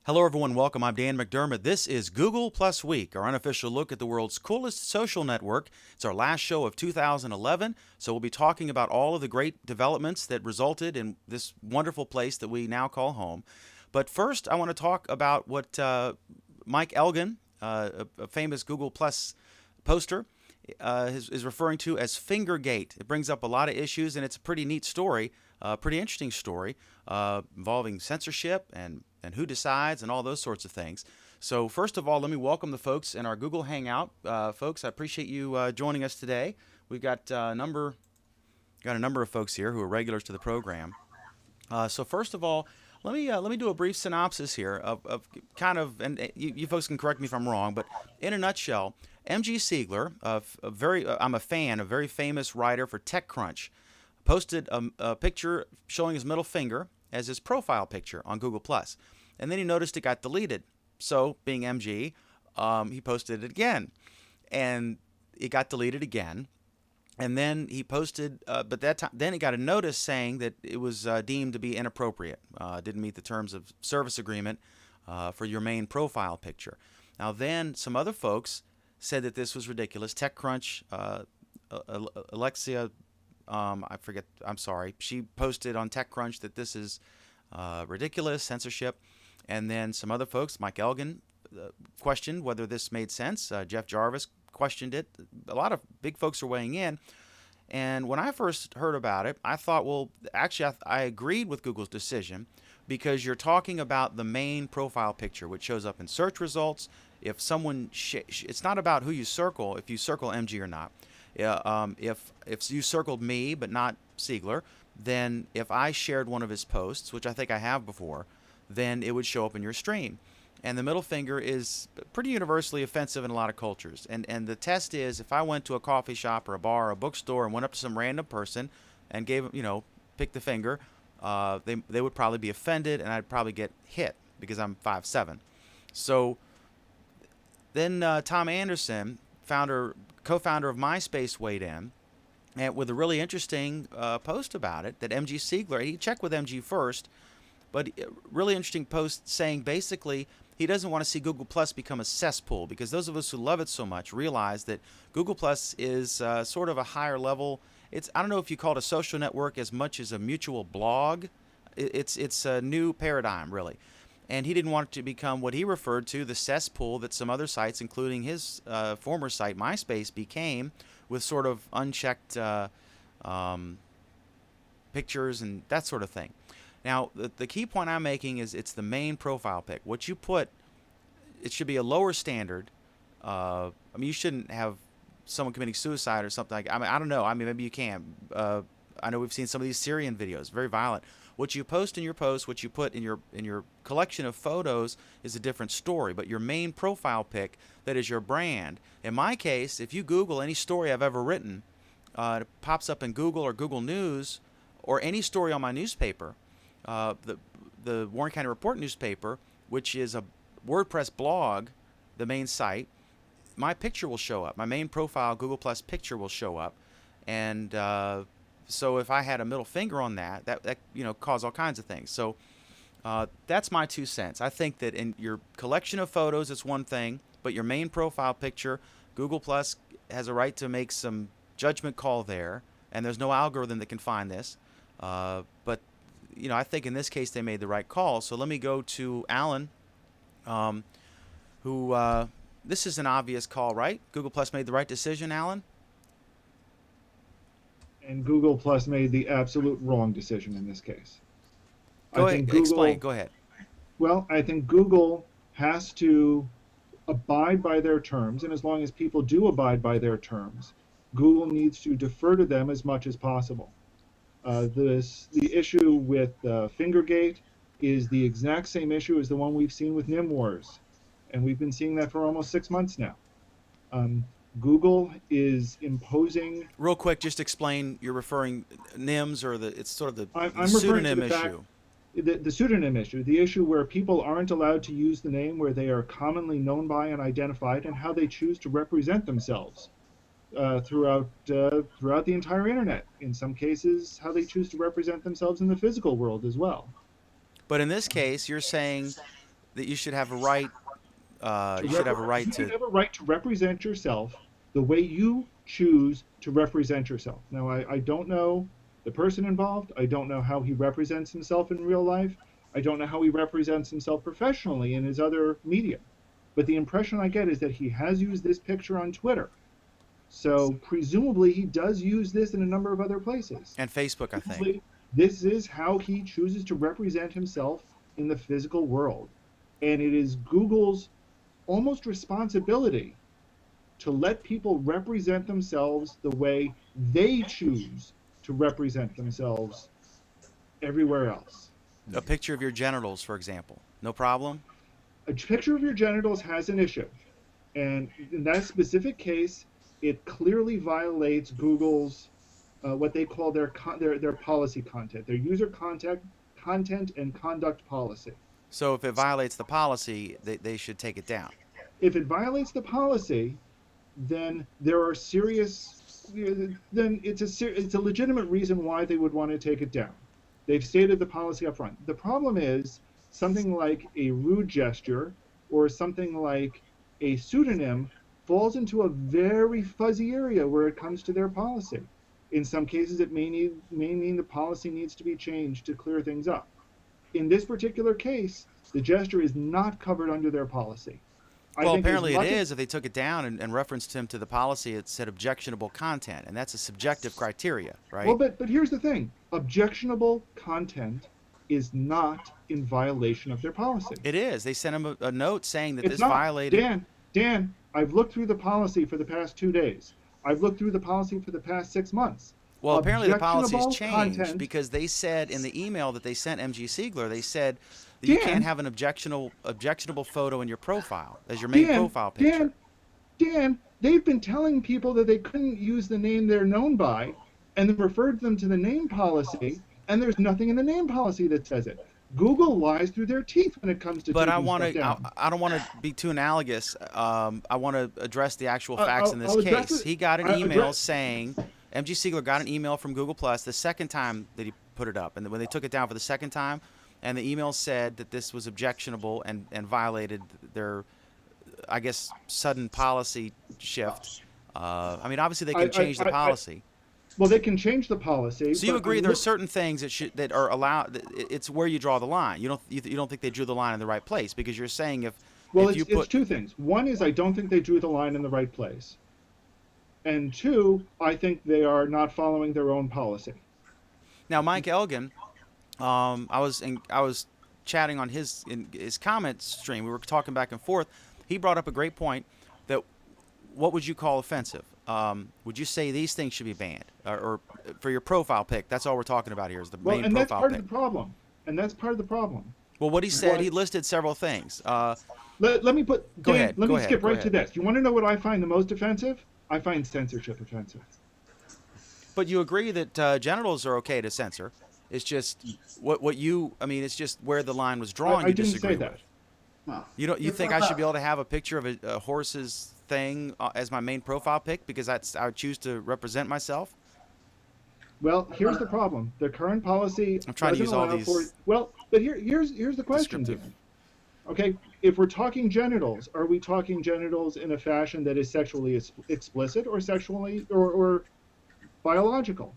Hello, everyone. Welcome. I'm Dan McDermott. This is Google Plus Week, our unofficial look at the world's coolest social network. It's our last show of 2011, so we'll be talking about all of the great developments that resulted in this wonderful place that we now call home. But first, I want to talk about what Mike Elgin, a famous Google Plus poster, is referring to as Fingergate. It brings up a lot of issues, and it's a pretty neat story, pretty interesting story involving censorship and who decides and all those sorts of things. So first of all, let me welcome the folks in our Google Hangout. Folks, I appreciate you joining us today. We've got a number of folks here who are regulars to the program. So first of all, let me do a brief synopsis here of kind of, and you folks can correct me if I'm wrong, but in a nutshell, MG Siegler, I'm a fan, a very famous writer for TechCrunch, posted a picture showing his middle finger as his profile picture on Google+. And then he noticed it got deleted. So, being MG, he posted it again. And it got deleted again. And then he posted, but that time, then he got a notice saying that it was deemed to be inappropriate. Didn't meet the terms of service agreement for your main profile picture. Now then, some other folks said that this was ridiculous. TechCrunch, Alexia, I'm sorry. She posted on TechCrunch that this is ridiculous, censorship. And then some other folks, Mike Elgin, questioned whether this made sense. Jeff Jarvis questioned it. A lot of big folks are weighing in. And when I first heard about it, I thought, well, actually, I agreed with Google's decision because you're talking about the main profile picture, which shows up in search results. If someone, it's not about who you circle, if you circle MG or not. If you circled me but not Siegler, then if I shared one of his posts, which I think I have before, then it would show up in your stream. And the middle finger is pretty universally offensive in a lot of cultures. And the test is if I went to a coffee shop or a bar or a bookstore and went up to some random person and gave, picked the finger, they would probably be offended and I'd probably get hit because I'm 5'7". So then Tom Anderson, co-founder of MySpace, weighed in and with a really interesting post about it that MG Siegler, he checked with MG first, but really interesting post saying basically he doesn't want to see Google Plus become a cesspool because those of us who love it so much realize that Google Plus is sort of a higher level. I don't know if you call it a social network as much as a mutual blog. It's a new paradigm, really. And he didn't want it to become what he referred to the cesspool that some other sites, including his former site, MySpace, became with sort of unchecked pictures and that sort of thing. Now, the key point I'm making is it's the main profile pic. What you put, it should be a lower standard. You shouldn't have someone committing suicide or something like. I don't know. Maybe you can. I know we've seen some of these Syrian videos, very violent. What you post in your post, what you put in your collection of photos is a different story. But your main profile pic, that is your brand. In my case, if you Google any story I've ever written, it pops up in Google or Google News, or any story on my newspaper. The Warren County Report newspaper, which is a WordPress blog, the main site, my picture will show up. My main profile Google Plus picture will show up, and so if I had a middle finger on that cause all kinds of things. So that's my 2 cents. I think that in your collection of photos, it's one thing, but your main profile picture, Google Plus has a right to make some judgment call there, and there's no algorithm that can find this, but I think in this case they made the right call. So let me go to Alan, who this is an obvious call, right? Google Plus made the right decision, Alan? And Google Plus made the absolute wrong decision in this case. Go ahead, explain. Go ahead. Well, I think Google has to abide by their terms, and as long as people do abide by their terms, Google needs to defer to them as much as possible. The issue with Fingergate is the exact same issue as the one we've seen with NIM Wars, and we've been seeing that for almost 6 months now. Google is imposing. Real quick, just explain. You're referring NIMS or it's sort of the I'm pseudonym referring to issue. The pseudonym issue, the issue where people aren't allowed to use the name where they are commonly known by and identified, and how they choose to represent themselves. Throughout the entire internet. In some cases, how they choose to represent themselves in the physical world as well. But in this case, you're saying that you should have a right. You should have a right You should to. have a right to represent yourself the way you choose to represent yourself. Now, I don't know the person involved. I don't know how he represents himself in real life. I don't know how he represents himself professionally in his other media. But the impression I get is that he has used this picture on Twitter. So presumably he does use this in a number of other places. And Facebook, I think. Presumably, this is how he chooses to represent himself in the physical world. And it is Google's almost responsibility to let people represent themselves the way they choose to represent themselves everywhere else. A picture of your genitals, for example. No problem. A picture of your genitals has an issue. And in that specific case, it clearly violates Google's what they call their policy content, their user content and conduct policy. So if it violates the policy, they should take it down. If it violates the policy, then there are serious. Then it's a legitimate reason why they would want to take it down. They've stated the policy up front. The problem is something like a rude gesture or something like a pseudonym falls into a very fuzzy area where it comes to their policy. In some cases, it may mean the policy needs to be changed to clear things up. In this particular case, the gesture is not covered under their policy. Well, apparently it is. If they took it down and referenced him to the policy, it said objectionable content, and that's a subjective criteria, right? Well, but here's the thing. Objectionable content is not in violation of their policy. It is. They sent him a note saying that It's this not. violated. Dan, I've looked through the policy for the past 2 days. I've looked through the policy for the past 6 months. Well, apparently the policy's Objectionable changed content- because they said in the email that they sent MG Siegler, they said that you can't have an objectionable photo in your profile as your main profile picture. Dan, they've been telling people that they couldn't use the name they're known by, and then referred them to the name policy, and there's nothing in the name policy that says it. Google lies through their teeth when it comes to. But I don't want to be too analogous. I want to address the actual facts in this case. He got an email saying, MG Siegler got an email from Google Plus the second time that he put it up, and when they took it down for the second time, and the email said that this was objectionable and violated their, I guess, sudden policy shift. I mean, obviously they can change the policy. Well, they can change the policy. So you agree there are certain things that are allowed. It's where you draw the line. You don't think they drew the line in the right place, because you're saying it's two things. One is I don't think they drew the line in the right place, and two, I think they are not following their own policy. Now, Mike Elgin, I was chatting on his comment stream. We were talking back and forth. He brought up a great point. That what would you call offensive? Would you say these things should be banned, or for your profile pic? That's all we're talking about here is the main profile pic. And that's part of the problem. And that's part of the problem. Well, what he said, he listed several things. Let me skip right to this. You want to know what I find the most offensive? I find censorship offensive. But you agree that genitals are okay to censor. It's just it's just where the line was drawn. I didn't say that. No. You think I should be able to have a picture of a horse's thing as my main profile pic because I would choose to represent myself? Well, here's the problem. The current policy. I'm trying to use all these. But here's the question. Okay, if we're talking genitals, are we talking genitals in a fashion that is sexually explicit or sexually or biological?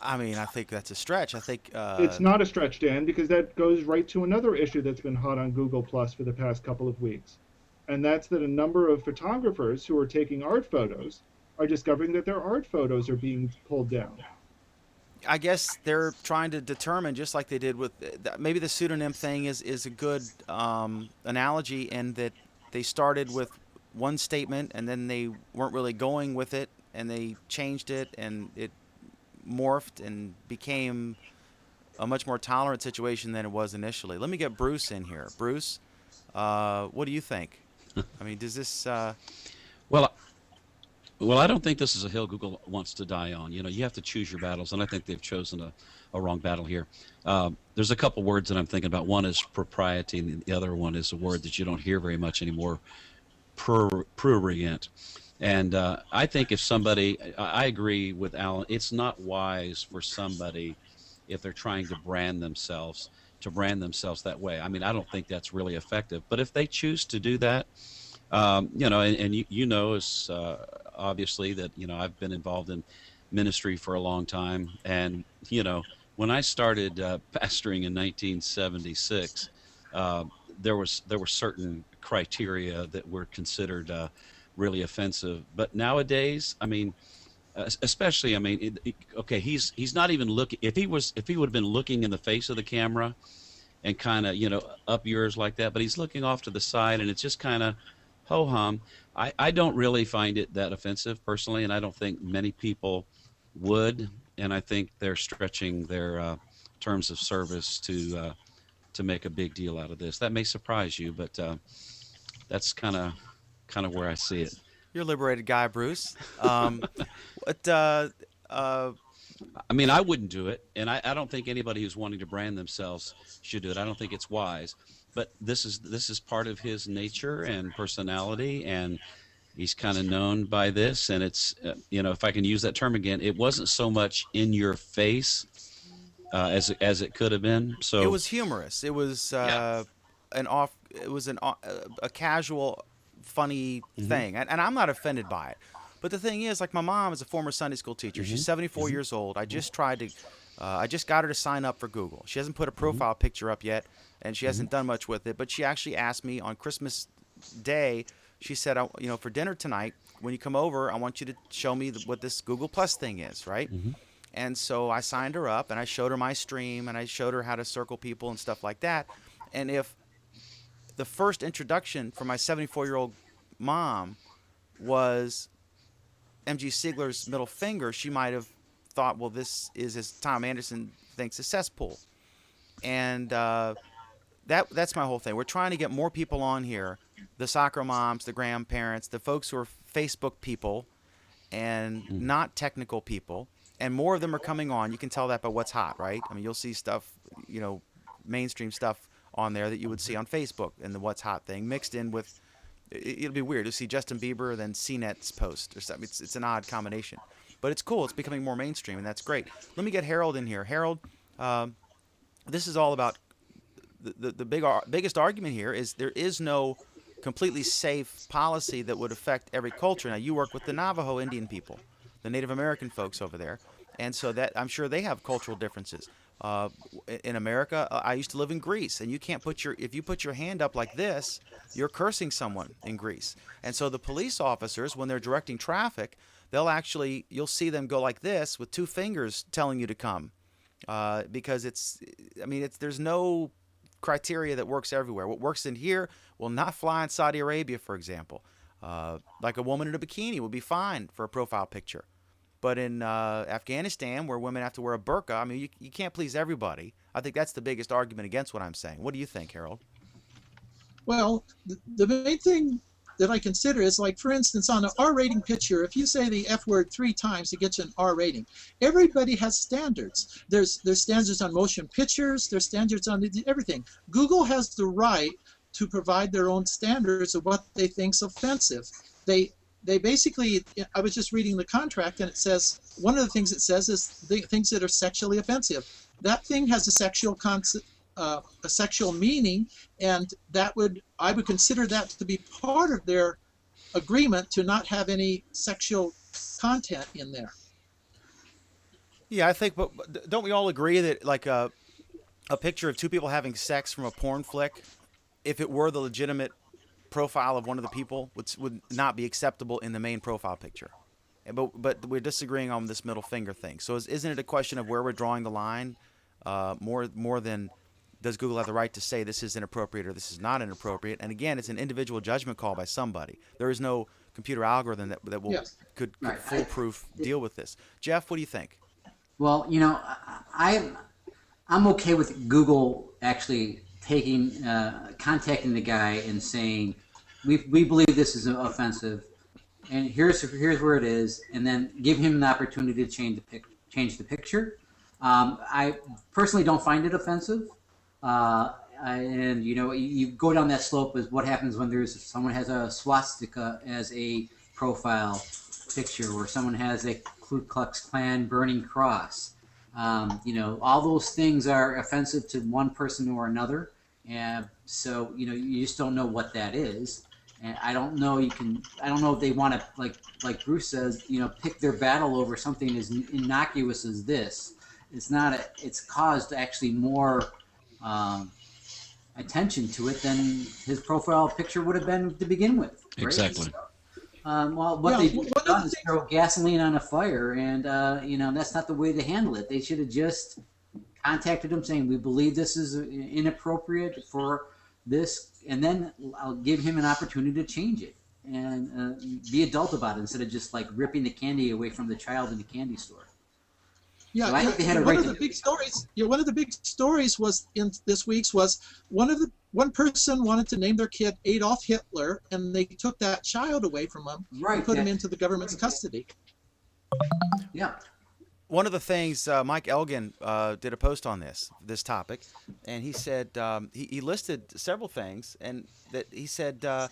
I mean, I think that's a stretch. I think it's not a stretch, Dan, because that goes right to another issue that's been hot on Google Plus for the past couple of weeks, and that's that a number of photographers who are taking art photos are discovering that their art photos are being pulled down. I guess they're trying to determine, just like they did with maybe the pseudonym thing is a good analogy in that they started with one statement and then they weren't really going with it and they changed it and it morphed and became a much more tolerant situation than it was initially. Let me get Bruce in here. Bruce, what do you think? I mean, does this... Well, I don't think this is a hill Google wants to die on. You have to choose your battles, and I think they've chosen a wrong battle here. There's a couple words that I'm thinking about. One is propriety, and the other one is a word that you don't hear very much anymore, prurient. And I think if somebody, I agree with Alan, it's not wise for somebody, if they're trying to brand themselves, to brand themselves that way. I mean, I don't think that's really effective. But if they choose to do that, and you know, as obviously that I've been involved in ministry for a long time, and when I started pastoring in 1976, uh, there were certain criteria that were considered really offensive. But nowadays, I mean, especially, I mean, okay, he's not even looking. If he would have been looking in the face of the camera and kind of up yours like that, but he's looking off to the side, and it's just kind of ho hum. I don't really find it that offensive personally, and I don't think many people would. And I think they're stretching their terms of service to make a big deal out of this. That may surprise you, but that's kind of where I see it. You're a liberated guy, Bruce. What, uh, I mean, I wouldn't do it, and I don't think anybody who's wanting to brand themselves should do it. I don't think it's wise. But this is part of his nature and personality, and he's kind of known by this. And it's if I can use that term again, it wasn't so much in your face as it could have been. it So was humorous. It was yeah. an off. It was a casual, funny Hmm. thing, and I'm not offended by it. But the thing is, like my mom is a former Sunday school teacher. She's Hmm. 74 years old. I just got her to sign up for Google. She hasn't put a Hmm. profile picture up yet, and she Hmm. hasn't done much with it. But she actually asked me on Christmas Day. She said, for dinner tonight, when you come over, I want you to show me what this Google Plus thing is, right? Hmm. And so I signed her up, and I showed her my stream, and I showed her how to circle people and stuff like that. And if the first introduction for my 74-year-old mom was MG Siegler's middle finger, she might have thought, well, this is, as Tom Anderson thinks, a cesspool. And that's my whole thing. We're trying to get more people on here, the soccer moms, the grandparents, the folks who are Facebook people and not technical people. And more of them are coming on. You can tell that by what's hot, right? I mean, you'll see stuff, mainstream stuff on there that you would see on Facebook and the what's hot thing mixed in with. It'll be weird to see Justin Bieber then CNET's post or something. It's an odd combination, but it's cool. It's becoming more mainstream, and that's great. Let me get Harold in here. Harold, um, this is all about biggest argument here is there is no completely safe policy that would affect every culture. Now, you work with the Navajo Indian people, the Native American folks over there, and so that I'm sure they have cultural differences. Uh, in America, I used to live in Greece, and you can't if you put your hand up like this, you're cursing someone in Greece. And so the police officers, when they're directing traffic, you'll see them go like this with two fingers telling you to come, because there's no criteria that works everywhere. What works in here will not fly in Saudi Arabia, for example. Like a woman in a bikini would be fine for a profile picture. But in Afghanistan, where women have to wear a burqa, I mean, you can't please everybody. I think that's the biggest argument against what I'm saying. What do you think, Harold? Well, the main thing that I consider is, like, for instance, on an R rating picture, if you say the F word 3 times, it gets an R rating. Everybody has standards. There's standards on motion pictures. There's standards on everything. Google has the right to provide their own standards of what they think's offensive. They basically, I was just reading the contract, and it says, one of the things it says is things that are sexually offensive. That thing has a sexual meaning, and I would consider that to be part of their agreement to not have any sexual content in there. Yeah, I think, but don't we all agree that like a picture of two people having sex from a porn flick, if it were the legitimate profile of one of the people, would not be acceptable in the main profile picture? But we're disagreeing on this middle finger thing. So isn't it a question of where we're drawing the line, more than does Google have the right to say this is inappropriate or this is not inappropriate? And again, it's an individual judgment call by somebody. There is no computer algorithm that will Yes. could Right. foolproof deal with this. Jeff, what do you think? Well, I'm okay with Google actually contacting the guy and saying, we believe this is offensive, and here's where it is, and then give him the opportunity to change the picture. I personally don't find it offensive, and you go down that slope is what happens when someone has a swastika as a profile picture, or someone has a Ku Klux Klan burning cross. All those things are offensive to one person or another, and so you just don't know what that is. And I don't know. I don't know if they want to, like Bruce says, pick their battle over something as innocuous as this. It's not. It's caused actually more um, attention to it than his profile picture would have been to begin with, right? Exactly. Well, what Yeah, they've one of done the is things. throw gasoline on a fire, and that's not the way to handle it. They should have just contacted him saying, "We believe this is inappropriate for this," and then I'll give him an opportunity to change it and be adult about it instead of just like ripping the candy away from the child in the candy store. Yeah, So I think they had a one right of to the do big it. stories. Yeah, one of the big stories was in this week's was one person wanted to name their kid Adolf Hitler, and they took that child away from him and Right. put him into the government's custody. Yeah. One of the things Mike Elgin did a post on this topic, and he said he listed several things, and that he said, "Let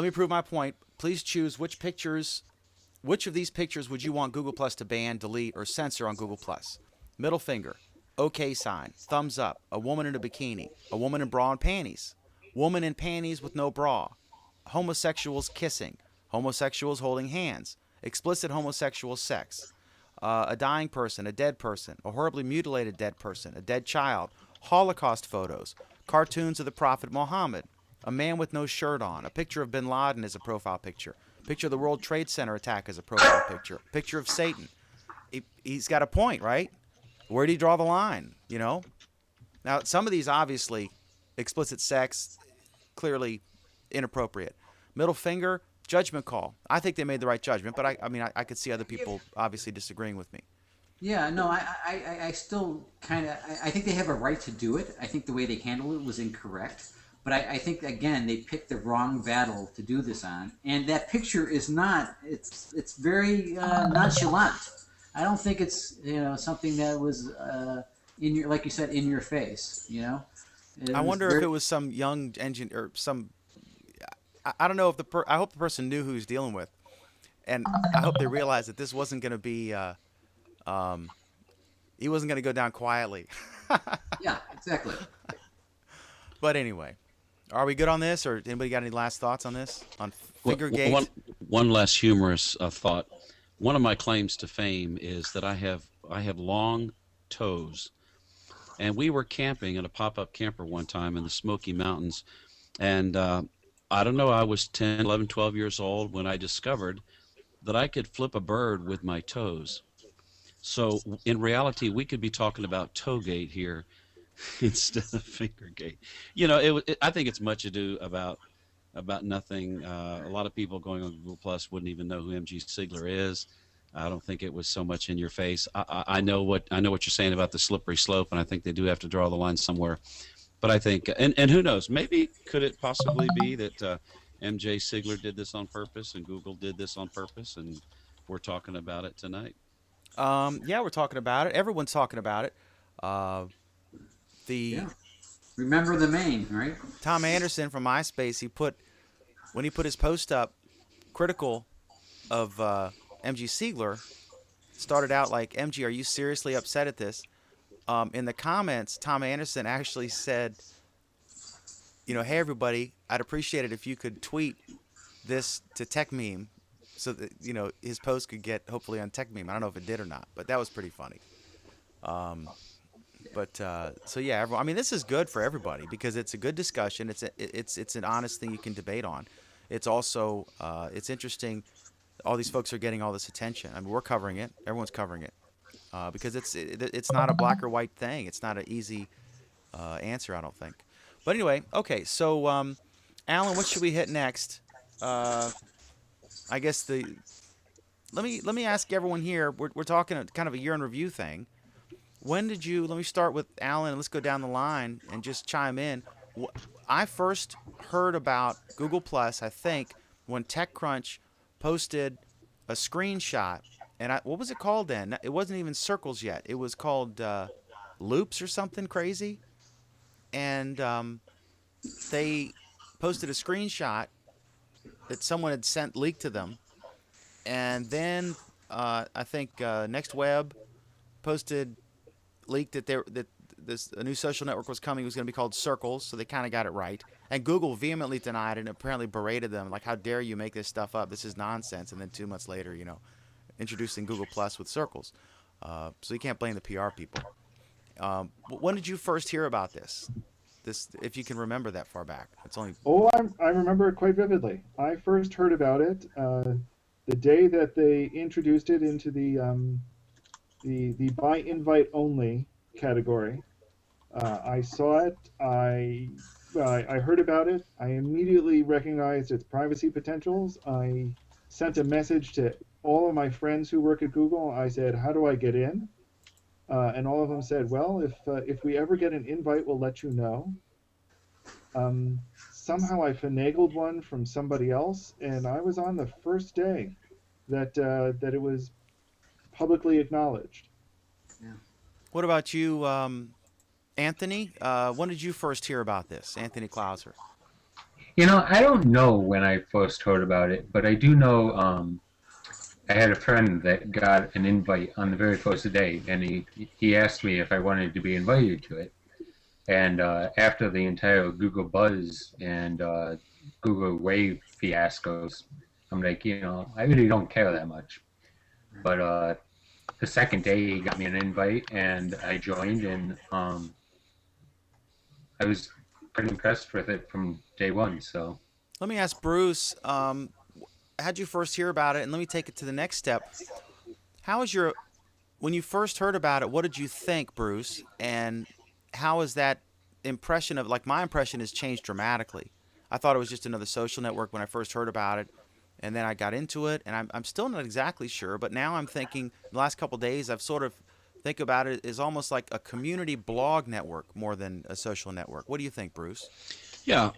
me prove my point. Please choose which of these pictures would you want Google Plus to ban, delete, or censor on Google Plus? Middle finger, OK sign, thumbs up, a woman in a bikini, a woman in bra and panties, woman in panties with no bra, homosexuals kissing, homosexuals holding hands, explicit homosexual sex, a dying person, a dead person, a horribly mutilated dead person, a dead child, Holocaust photos, cartoons of the Prophet Muhammad, a man with no shirt on, a picture of bin Laden as a profile picture, picture of the World Trade Center attack as a profile picture, picture of Satan." He's got a point, right? Where do you draw the line? Now, some of these obviously explicit sex, clearly inappropriate. Middle finger, judgment call. I think they made the right judgment, but I could see other people obviously disagreeing with me. Yeah, no, I still kind of I think they have a right to do it. I think the way they handled it was incorrect, but I think again they picked the wrong battle to do this on, and that picture is not. It's very nonchalant. I don't think it's something that was in your like you said in your face. It I was wonder if very it was some young engine or some. I don't know if I hope the person knew who he was dealing with, and I hope they realized that this wasn't going to be. Um, he wasn't going to go down quietly. yeah exactly. But anyway, are we good on this, or anybody got any last thoughts on this on Well, one Fingergate? one last humorous thought. One of my claims to fame is that I have long toes, and we were camping in a pop-up camper one time in the Smoky Mountains, and I don't know, I was 10, 11, 12 years old when I discovered that I could flip a bird with my toes. So in reality, we could be talking about toegate here instead of fingergate. I think it's much ado about nothing. A lot of people going on Google Plus wouldn't even know who MG Siegler is. I don't think it was so much in your face. I know what you're saying about the slippery slope, and I think they do have to draw the line somewhere. But I think, and who knows? Maybe could it possibly be that MJ Siegler did this on purpose, and Google did this on purpose, and we're talking about it tonight? Yeah, we're talking about it. Everyone's talking about it. Uh, the Yeah, remember the main right. Tom Anderson from MySpace, when he put his post up critical of MG Siegler, started out like, "MG, are you seriously upset at this?" In the comments, Tom Anderson actually said, "Hey everybody, I'd appreciate it if you could tweet this to Tech Meme, so that his post could get hopefully on Tech Meme." I don't know if it did or not, but that was pretty funny. Um, but so yeah, everyone. I mean, this is good for everybody because it's a good discussion. It's an honest thing you can debate on. It's also it's interesting. All these folks are getting all this attention. I mean, we're covering it. Everyone's covering it because it's not a black or white thing. It's not an easy answer, I don't think. But anyway, okay. So, Alan, what should we hit next? Uh, I guess the let me ask everyone here. We're talking kind of a year in review thing. When did you? Let me start with Alan, and let's go down the line and just chime in. I first heard about Google Plus, I think, when TechCrunch posted a screenshot, and what was it called then? It wasn't even circles yet. It was called loops or something crazy, and they posted a screenshot that someone had sent leaked to them, and then I think Next Web posted, leaked that a new social network was coming. It was going to be called Circles, so they kind of got it right. And Google vehemently denied it and apparently berated them, like, how dare you make this stuff up? This is nonsense. And then 2 months later, introducing Google Plus with Circles. So you can't blame the PR people. When did you first hear about this? If you can remember that far back. It's only. Oh, I remember it quite vividly. I first heard about it the day that they introduced it into the by invite only category. I saw it. I heard about it. I immediately recognized its privacy potentials. I sent a message to all of my friends who work at Google. I said, "How do I get in?" And all of them said, "Well, if we ever get an invite, we'll let you know." Somehow I finagled one from somebody else, and I was on the first day that it was publicly acknowledged. Yeah. What about you, Anthony? When did you first hear about this, Anthony Klauser? I don't know when I first heard about it, but I do know I had a friend that got an invite on the very first day, and he asked me if I wanted to be invited to it. And after the entire Google Buzz and Google Wave fiascos, I'm like, I really don't care that much. But the second day, he got me an invite, and I joined, and I was pretty impressed with it from day one. So Let me ask Bruce. How'd you first hear about it? And let me take it to the next step. How is when you first heard about it? What did you think, Bruce? And how is that impression of, like, my impression has changed dramatically. I thought it was just another social network when I first heard about it, and then I got into it, and I'm still not exactly sure. But now I'm thinking, the last couple of days, I've sort of think about it as almost like a community blog network more than a social network. What do you think, Bruce? Yeah.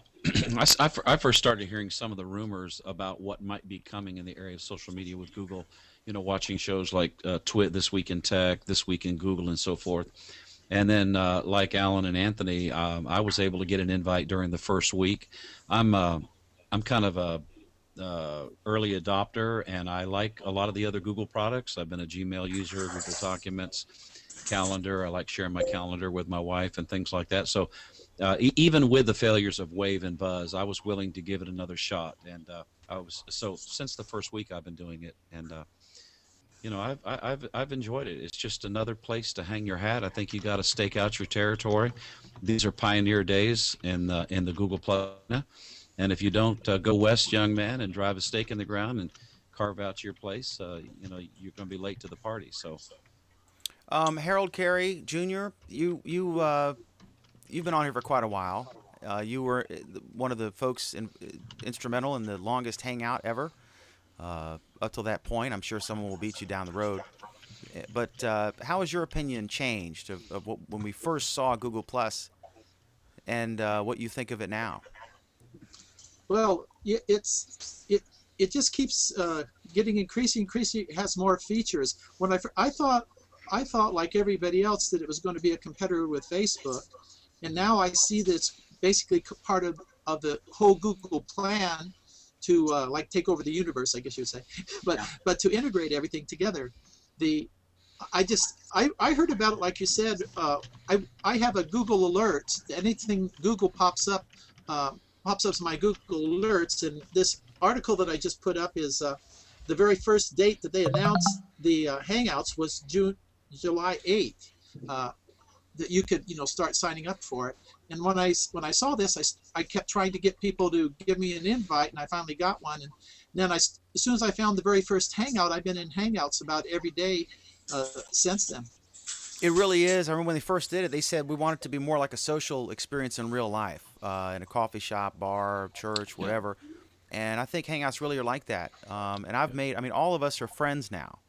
I first started hearing some of the rumors about what might be coming in the area of social media with Google, watching shows like This Week in Tech, This Week in Google, and so forth. And then, like Alan and Anthony, I was able to get an invite during the first week. I'm kind of a early adopter, and I like a lot of the other Google products. I've been a Gmail user, Google Documents, Calendar. I like sharing my calendar with my wife and things like that. So even with the failures of Wave and Buzz, I was willing to give it another shot. And since the first week I've been doing it, and I've enjoyed it. It's just another place to hang your hat. I think you got to stake out your territory. These are pioneer days in the Google Plus. And if you don't go west, young man, and drive a stake in the ground and carve out your place, you're going to be late to the party. So, Harold Carey Jr., you've been on here for quite a while. You were one of the folks instrumental in the longest hangout ever. Up till that point, I'm sure someone will beat you down the road. But how has your opinion changed of when we first saw Google Plus, and what you think of it now? Well, it just keeps getting increasing. It has more features. When I thought like everybody else that it was going to be a competitor with Facebook, and now I see that it's basically part of the whole Google plan to like take over the universe, I guess you'd say, but to integrate everything together. I heard about it, like you said. I have a Google alert. Anything Google pops up to my Google alerts, and this article that I just put up is the very first date that they announced the Hangouts was July 8th. That you could start signing up for it. And when I saw this, I kept trying to get people to give me an invite, and I finally got one. And then as soon as I found the very first Hangout, I've been in Hangouts about every day since then. It really is. I remember when they first did it, they said we want it to be more like a social experience in real life, in a coffee shop, bar, church, whatever. And I think Hangouts really are like that. And all of us are friends now,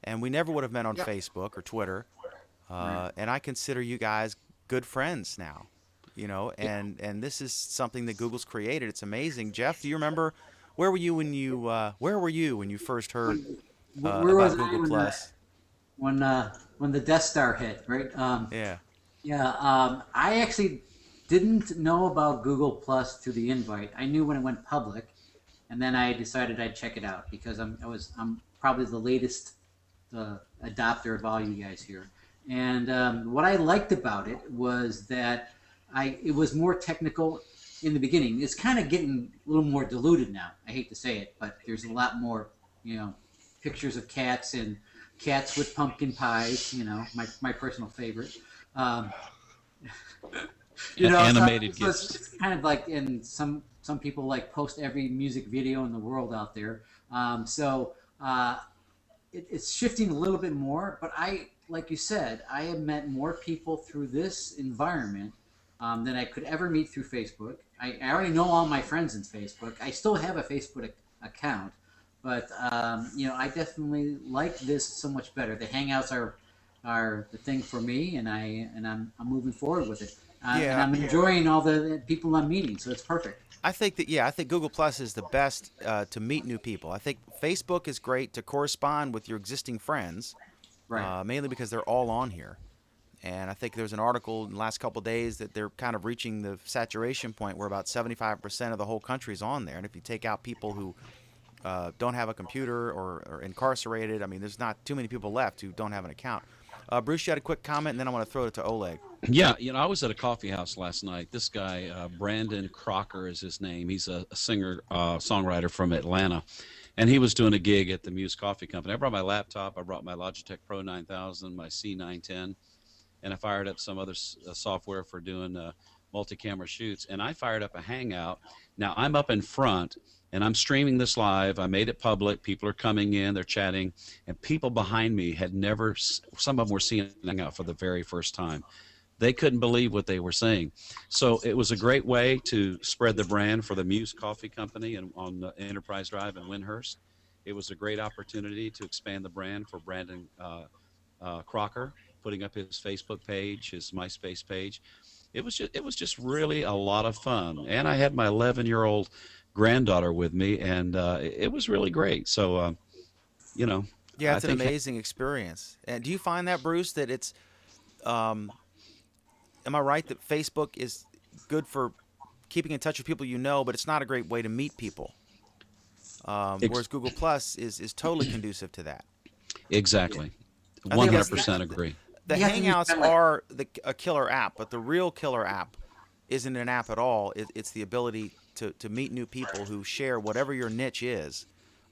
and we never would have met on Facebook or Twitter. And I consider you guys good friends now, and this is something that Google's created. It's amazing. Jeff, do you remember where were you when you first heard Where was about Google Plus? When the Death Star hit, right? Yeah. I actually didn't know about Google Plus through the invite. I knew when it went public, and then I decided I'd check it out because I'm probably the latest adopter of all you guys here. And what I liked about it was that it was more technical in the beginning. It's kind of getting a little more diluted now. I hate to say it, but there's a lot more, pictures of cats and cats with pumpkin pies. My personal favorite. Um, Animated so gifs. it's kind of like, and some people like post every music video in the world out there. So it's shifting a little bit more, but like you said, I have met more people through this environment than I could ever meet through Facebook. I already know all my friends in Facebook. I still have a Facebook account, but I definitely like this so much better. The Hangouts are the thing for me, and I'm moving forward with it, and Yeah, I'm enjoying all the people I'm meeting. So it's perfect. I think that I think Google Plus is the best to meet new people. I think Facebook is great to correspond with your existing friends, Right. mainly because they're all on here. And I think there's an article in the last couple of days that they're kind of reaching the saturation point where about 75% of the whole country is on there. And if you take out people who don't have a computer or are incarcerated, I mean, there's not too many people left who don't have an account. Bruce, you had a quick comment, and then I want to throw it to Oleg. Yeah, I was at a coffee house last night. This guy, Brandon Crocker is his name. He's a singer, songwriter from Atlanta. And he was doing a gig at the Muse Coffee Company. I brought my laptop. I brought my Logitech Pro 9000, my C910. And I fired up some other software for doing multi-camera shoots. And I fired up a Hangout. Now, I'm up in front, and I'm streaming this live. I made it public. People are coming in. They're chatting. And people behind me had never – some of them were seeing Hangout for the very first time. They couldn't believe what they were saying. So it was a great way to spread the brand for the Muse Coffee Company and on the Enterprise Drive in Lyndhurst. It was a great opportunity to expand the brand for Brandon Crocker, putting up his Facebook page, his MySpace page. It was just really a lot of fun. And I had my 11-year-old granddaughter with me, and it was really great. So, Yeah, I it's an think amazing experience. And do you find that, Bruce, that it's am I right that Facebook is good for keeping in touch with people you know, but it's not a great way to meet people? Whereas Google Plus is totally conducive to that. exactly. I think 100% agree. The You have to use Hangouts kind of like- are a killer app, but the real killer app isn't an app at all. It's the ability to meet new people who share whatever your niche is,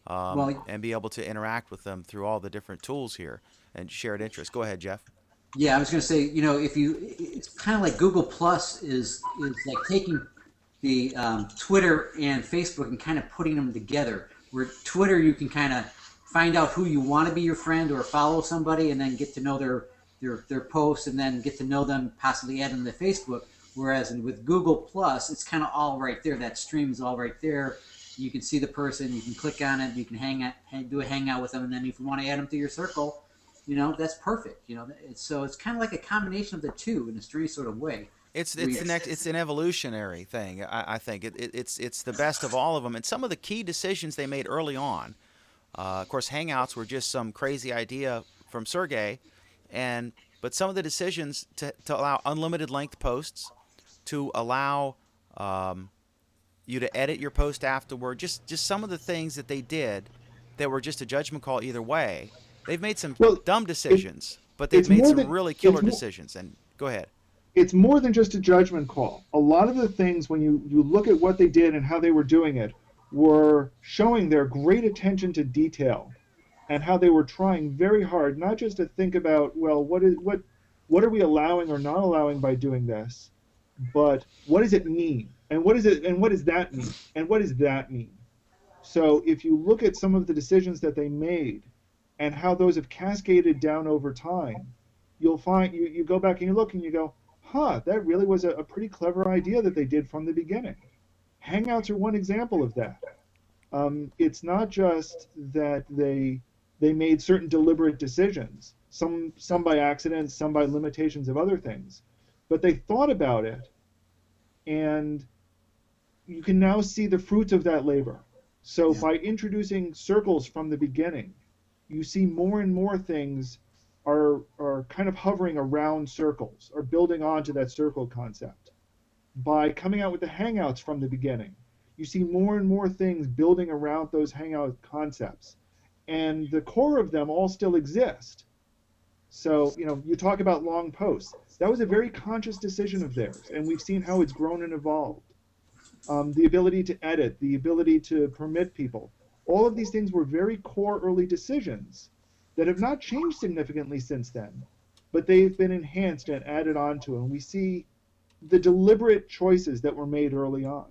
Well, and be able to interact with them through all the different tools here and shared interests. Go ahead, Jeff. yeah, I was going to say, it's kind of like Google Plus is like taking the Twitter and Facebook and kind of putting them together. Where Twitter, you can kind of find out who you want to be your friend or follow somebody, and then get to know their posts, and then get to know them, possibly add them to Facebook. Whereas with Google Plus, it's kind of all right there. That stream is all right there. You can see the person. You can click on it. You can do a hangout with them, and then if you want to add them to your circle, that's perfect. It's kind of like a combination of the two in a strange sort of way. It's an evolutionary thing. I think it's the best of all of them. And some of the key decisions they made early on, of course, Hangouts were just some crazy idea from Sergey, but some of the decisions to allow unlimited length posts, to allow you to edit your post afterward, just some of the things that they did that were just a judgment call either way. They've made some dumb decisions, but they've made some really killer decisions. And go ahead. It's more than just a judgment call. A lot of the things, when you look at what they did and how they were doing it, were showing their great attention to detail and how they were trying very hard, not just to think about, well, what are we allowing or not allowing by doing this, but what does it mean? And what does that mean? And what does that mean? So if you look at some of the decisions that they made and how those have cascaded down over time, you'll find you go back and you look and you go, that really was a pretty clever idea that they did from the beginning. Hangouts are one example of that. It's not just that they made certain deliberate decisions, some by accident, some by limitations of other things, but they thought about it, and you can now see the fruits of that labor. So by introducing circles from the beginning, you see more and more things are kind of hovering around circles or building onto that circle concept. By coming out with the Hangouts from the beginning, you see more and more things building around those Hangout concepts. And the core of them all still exist. So, you talk about long posts. That was a very conscious decision of theirs, and we've seen how it's grown and evolved. The ability to edit, the ability to permit people, all of these things were very core early decisions that have not changed significantly since then, but they've been enhanced and added onto, and we see the deliberate choices that were made early on.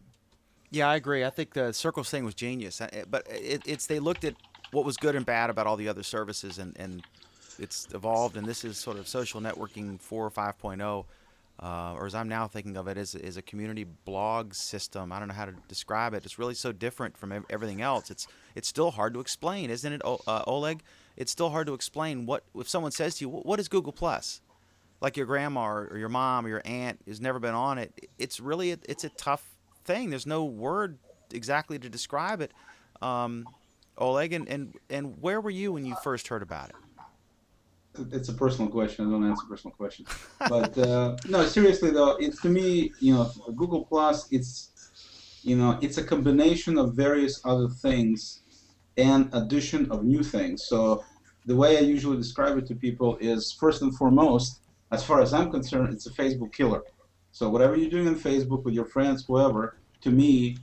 Yeah, I agree. I think the Circles thing was genius, but it's they looked at what was good and bad about all the other services, and it's evolved. And this is sort of social networking 4 or 5.0, or as I'm now thinking of it, is a community blog system. I don't know how to describe it. It's really so different from everything else. It's still hard to explain, isn't it, Oleg? It's still hard to explain what if someone says to you, "What is Google Plus?" Like your grandma or your mom or your aunt who's never been on it. It's really it's a tough thing. There's no word exactly to describe it. Oleg, and where were you when you first heard about it? It's a personal question. I don't answer personal questions. But no, seriously though, it's to me, Google Plus. It's a combination of various other things and addition of new things. So the way I usually describe it to people is, first and foremost, as far as I'm concerned, it's a Facebook killer. So whatever you're doing on Facebook with your friends, whoever, to me,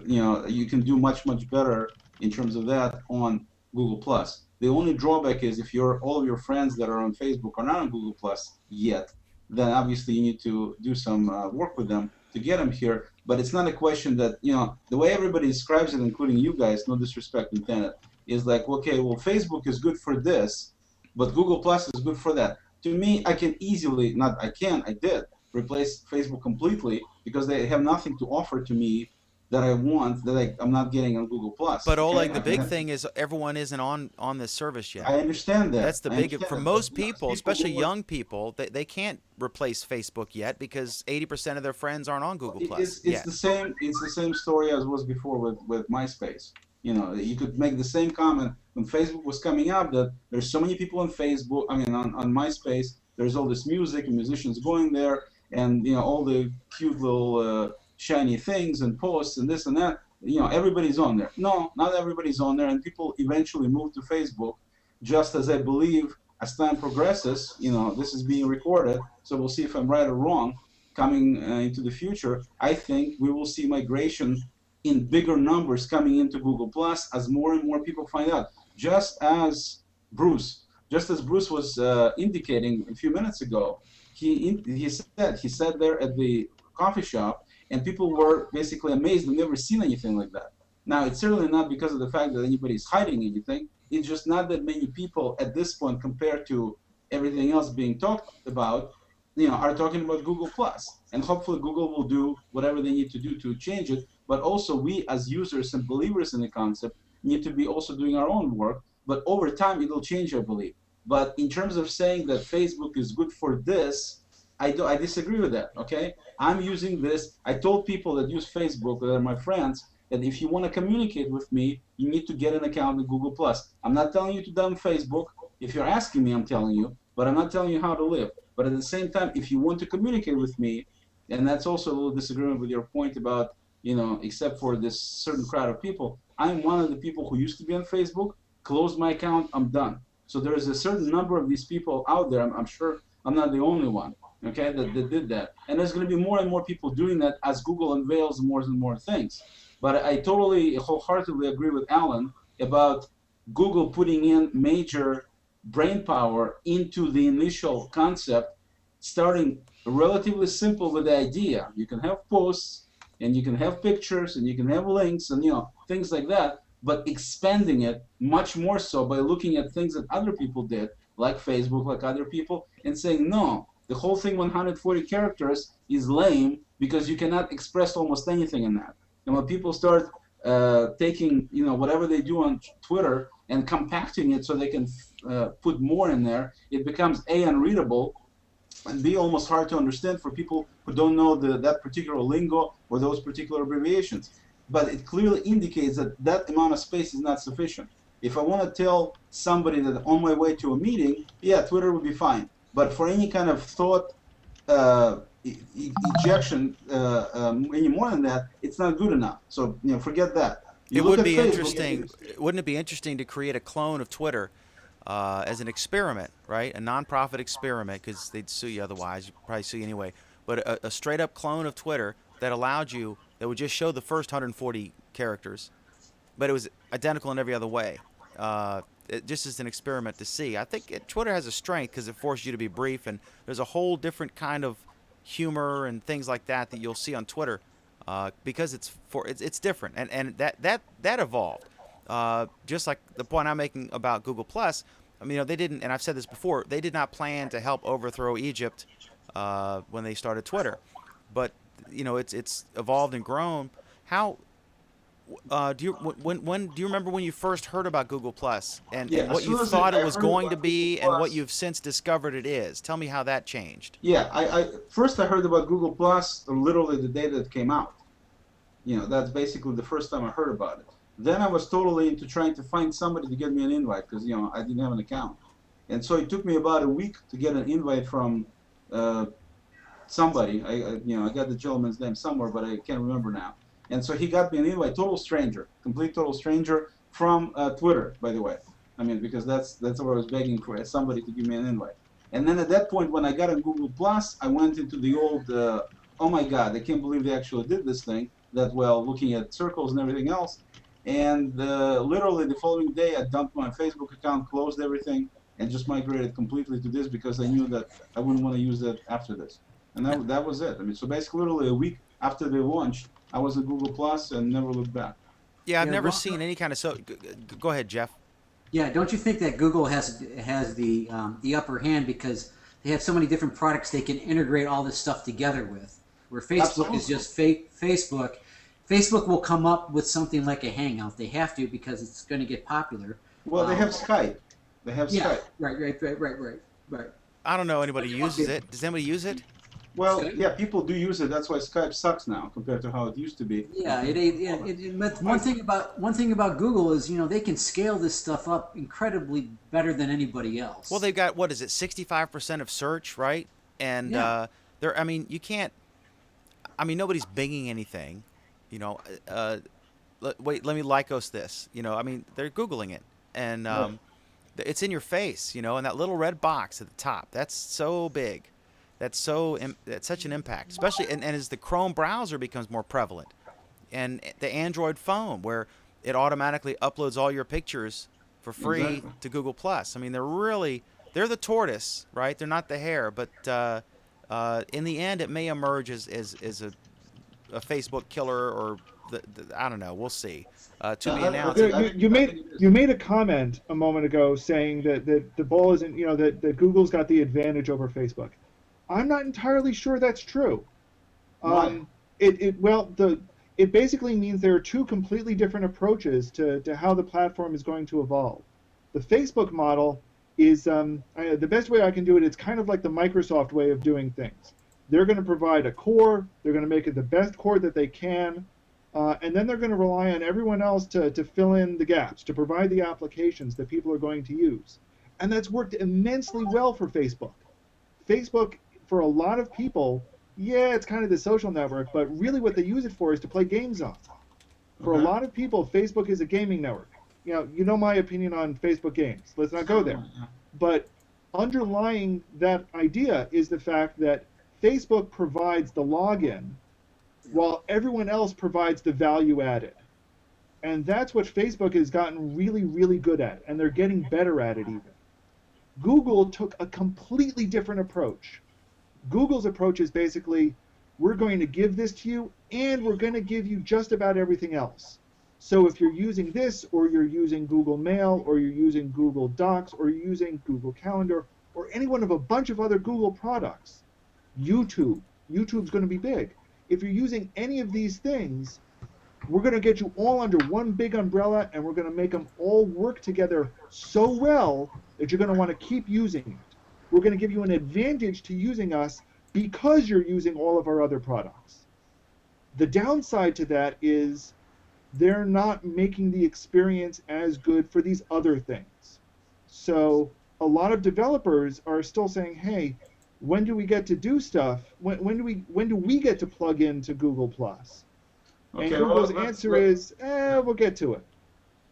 you can do much, much better in terms of that on Google Plus. The only drawback is if all of your friends that are on Facebook are not on Google Plus yet, then obviously you need to do some work with them to get them here. But it's not a question that, the way everybody describes it, including you guys, no disrespect intended, is like, okay, well, Facebook is good for this, but Google Plus is good for that. To me, I can easily, I did replace Facebook completely because they have nothing to offer to me that I want that I'm not getting on Google Plus. But Oleg, the big thing is everyone isn't on this service yet. I understand that. That's the big for most people, especially young people. They can't replace Facebook yet because 80% of their friends aren't on Google Plus. It's the same. It's the same story as was before with MySpace. You could make the same comment when Facebook was coming up that there's so many people on Facebook. I mean, on MySpace, there's all this music and musicians going there, and all the cute little shiny things and posts and this and that. Everybody's on there. No, not everybody's on there, and people eventually move to Facebook. Just as I believe, as time progresses, this is being recorded, so we'll see if I'm right or wrong. Coming into the future, I think we will see migration in bigger numbers coming into Google Plus as more and more people find out. Just as Bruce was indicating a few minutes ago, he said there at the coffee shop, and people were basically amazed. They've never seen anything like that. Now, it's certainly not because of the fact that anybody's hiding anything. It's just not that many people at this point, compared to everything else being talked about, are talking about Google Plus. And hopefully Google will do whatever they need to do to change it. But also we as users and believers in the concept need to be also doing our own work. But over time, it'll change, I believe. But in terms of saying that Facebook is good for this, I disagree with that, okay? I'm using this. I told people that use Facebook, that are my friends, that if you want to communicate with me, you need to get an account with Google+. I'm not telling you to download Facebook. If you're asking me, I'm telling you, but I'm not telling you how to live. But at the same time, if you want to communicate with me, and that's also a little disagreement with your point about, except for this certain crowd of people, I'm one of the people who used to be on Facebook, closed my account, I'm done. So there is a certain number of these people out there, I'm sure I'm not the only one. Okay, that did that. And there's going to be more and more people doing that as Google unveils more and more things. But I totally, wholeheartedly agree with Alan about Google putting in major brain power into the initial concept, starting relatively simple with the idea. You can have posts, and you can have pictures, and you can have links, and things like that, but expanding it much more so by looking at things that other people did, like Facebook, like other people, and saying, no, the whole thing 140 characters is lame because you cannot express almost anything in that. And when people start taking whatever they do on Twitter and compacting it so they can put more in there, it becomes A, unreadable, and B, almost hard to understand for people who don't know that particular lingo or those particular abbreviations. But it clearly indicates that that amount of space is not sufficient. If I want to tell somebody that on my way to a meeting, yeah, Twitter would be fine. But for any kind of thought ejection, any more than that, it's not good enough. So forget that. It would be interesting. Wouldn't it be interesting to create a clone of Twitter as an experiment, right? A nonprofit experiment, because they'd sue you otherwise. You'd probably sue you anyway. But a straight up clone of Twitter that allowed you, that would just show the first 140 characters, but it was identical in every other way. Just as an experiment to see. I think Twitter has a strength because it forces you to be brief, and there's a whole different kind of humor and things like that that you'll see on Twitter because it's different, and that evolved. Just like the point I'm making about Google Plus. I mean, they didn't, and I've said this before. They did not plan to help overthrow Egypt when they started Twitter, but it's evolved and grown. How do you when do you remember when you first heard about Google Plus and As what you soon as thought I it was heard going to about be Google and what Plus, you've since discovered it is? Tell me how that changed. yeah, I first I heard about Google Plus literally the day that it came out. That's basically the first time I heard about it. Then I was totally into trying to find somebody to get me an invite because I didn't have an account, and so it took me about a week to get an invite from somebody. I got the gentleman's name somewhere, but I can't remember now. And so he got me an invite, total stranger, complete total stranger from Twitter, by the way. I mean, because that's what I was begging for, somebody to give me an invite. And then at that point, when I got on Google Plus, I went into the old, oh my God, I can't believe they actually did this thing that well, looking at circles and everything else. And literally the following day, I dumped my Facebook account, closed everything, and just migrated completely to this because I knew that I wouldn't want to use that after this. And that was it. I mean, so basically, literally a week after they launched, I was at Google Plus and never looked back. Yeah, I've Yeah, never well, seen any kind of Go ahead, Jeff. yeah. Don't you think that Google has the upper hand because they have so many different products they can integrate all this stuff together with? Where Facebook is Absolutely. just Facebook. Facebook will come up with something like a Hangout. They have to because it's going to get popular. Well, they have Skype. They have Yeah, Skype. right. I don't know anybody uses it. Does anybody use it? Well, Skype? yeah, people do use it. That's why Skype sucks now compared to how it used to be. Yeah, but one thing about Google is they can scale this stuff up incredibly better than anybody else. Well, they've got, what is it, 65% of search, right? And Yeah. I mean, you can't. I mean, nobody's binging anything. You know, wait, let me Lycos this. I mean, they're Googling it, and Right. it's in your face. And that little red box at the top. That's so big. That's such an impact, especially and as the Chrome browser becomes more prevalent, and the Android phone where it automatically uploads all your pictures for free Exactly. to Google Plus. I mean, they're the tortoise, right? They're not the hare, but in the end, it may emerge as a Facebook killer or I don't know. We'll see. To be I announced. think, You made a comment a moment ago saying that the ball isn't that Google's got the advantage over Facebook. I'm not entirely sure that's true. Why? It basically means there are two completely different approaches to how the platform is going to evolve. The Facebook model is the best way I can do it. It's kind of like the Microsoft way of doing things. They're going to provide a core. They're going to make it the best core that they can, and then they're going to rely on everyone else to fill in the gaps, to provide the applications that people are going to use. And that's worked immensely well for Facebook. Facebook, for a lot of people, yeah, it's kind of the social network, but really what they use it for is to play games on. For a Okay. lot of people, Facebook is a gaming network. You know my opinion on Facebook games. Let's not go there. Yeah. But underlying that idea is the fact that Facebook provides the login while everyone else provides the value added. And that's what Facebook has gotten really, really good at, and they're getting better at it even. Google took a completely different approach. Google's approach is basically, we're going to give this to you, and we're going to give you just about everything else. So if you're using this, or you're using Google Mail, or you're using Google Docs, or you're using Google Calendar, or any one of a bunch of other Google products, YouTube's going to be big. If you're using any of these things, we're going to get you all under one big umbrella, and we're going to make them all work together so well that you're going to want to keep using it. We're going to give you an advantage to using us because you're using all of our other products. The downside to that is they're not making the experience as good for these other things. So a lot of developers are still saying, hey, when do we get to do stuff? When do we get to plug into Google Plus? And Okay. Google's answer is, we'll get to it.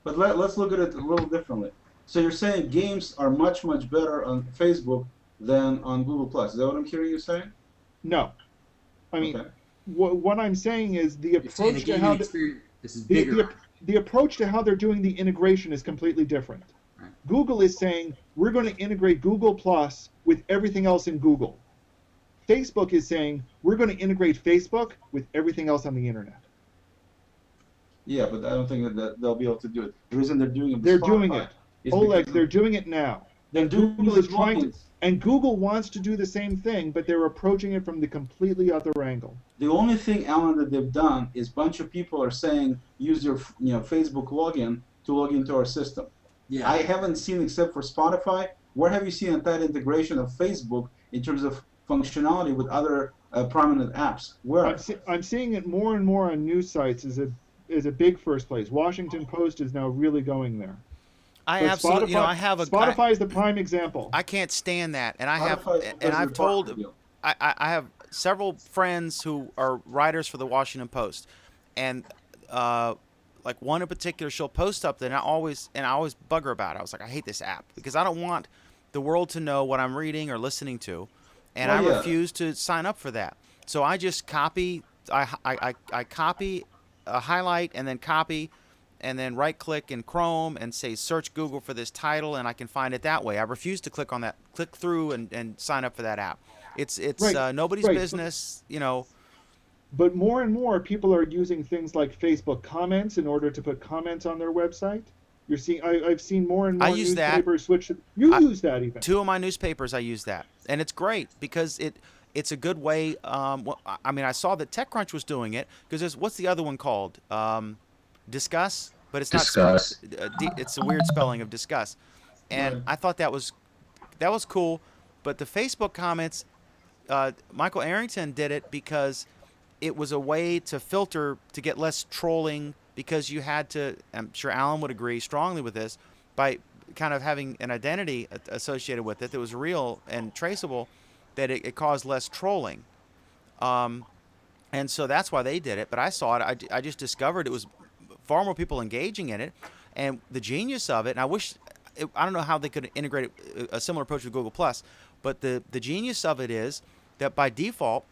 But let's look at it a little differently. So you're saying games are much, much better on Facebook than on Google Plus. Is that what I'm hearing you say? No, I mean, Okay. what I'm saying is the You're saying the approach to gaming how experience is the, bigger. the the approach to how they're doing the integration is completely different. Right. Google is saying we're going to integrate Google Plus with everything else in Google. Facebook is saying we're going to integrate Facebook with everything else on the internet. Yeah, but I don't think that they'll be able to do it. The reason they're doing it with They're doing Spotify it. is Oleg, because they're doing it now. they're And doing Google it is with trying to, logins. and Google wants to do the same thing, but they're approaching it from the completely other angle. The only thing, Alan, that they've done is a bunch of people are saying use your Facebook login to log into our system. Yeah. I haven't seen, except for Spotify, where have you seen a tight integration of Facebook in terms of functionality with other prominent apps? Where? I'm seeing it more and more on news sites as a big first place. Washington Post is now really going there. I But absolutely, Spotify is the prime example. I can't stand that, and Spotify does I've their told, partner deal. I have several friends who are writers for the Washington Post, and like one in particular, she'll post up there, and I always bug her about it. I was like, I hate this app because I don't want the world to know what I'm reading or listening to, and I refuse to sign up for that. So I just copy, I copy, highlight, and then copy, and then right click in Chrome and say search Google for this title, and I can find it that way. I refuse to click through and sign up for that app. It's Right, nobody's right. business, you know. But more and more people are using things like Facebook comments in order to put comments on their website. You're seeing, I've seen more and more use that. newspapers switch. You use that even. 2 of my newspapers I use that, and it's great because it's a good way. I mean, I saw that TechCrunch was doing it because what's the other one called? Discuss, but it's not. Discuss. It's a weird spelling of discuss, and Right. I thought that was cool. But the Facebook comments, Michael Arrington did it because it was a way to filter to get less trolling because you had to. I'm sure Alan would agree strongly with this by kind of having an identity associated with it that was real and traceable, that it caused less trolling. And so that's why they did it. But I saw it. I just discovered it was far more people engaging in it. And the genius of it, and I don't know how they could integrate a similar approach with Google Plus, but the genius of it is that by default,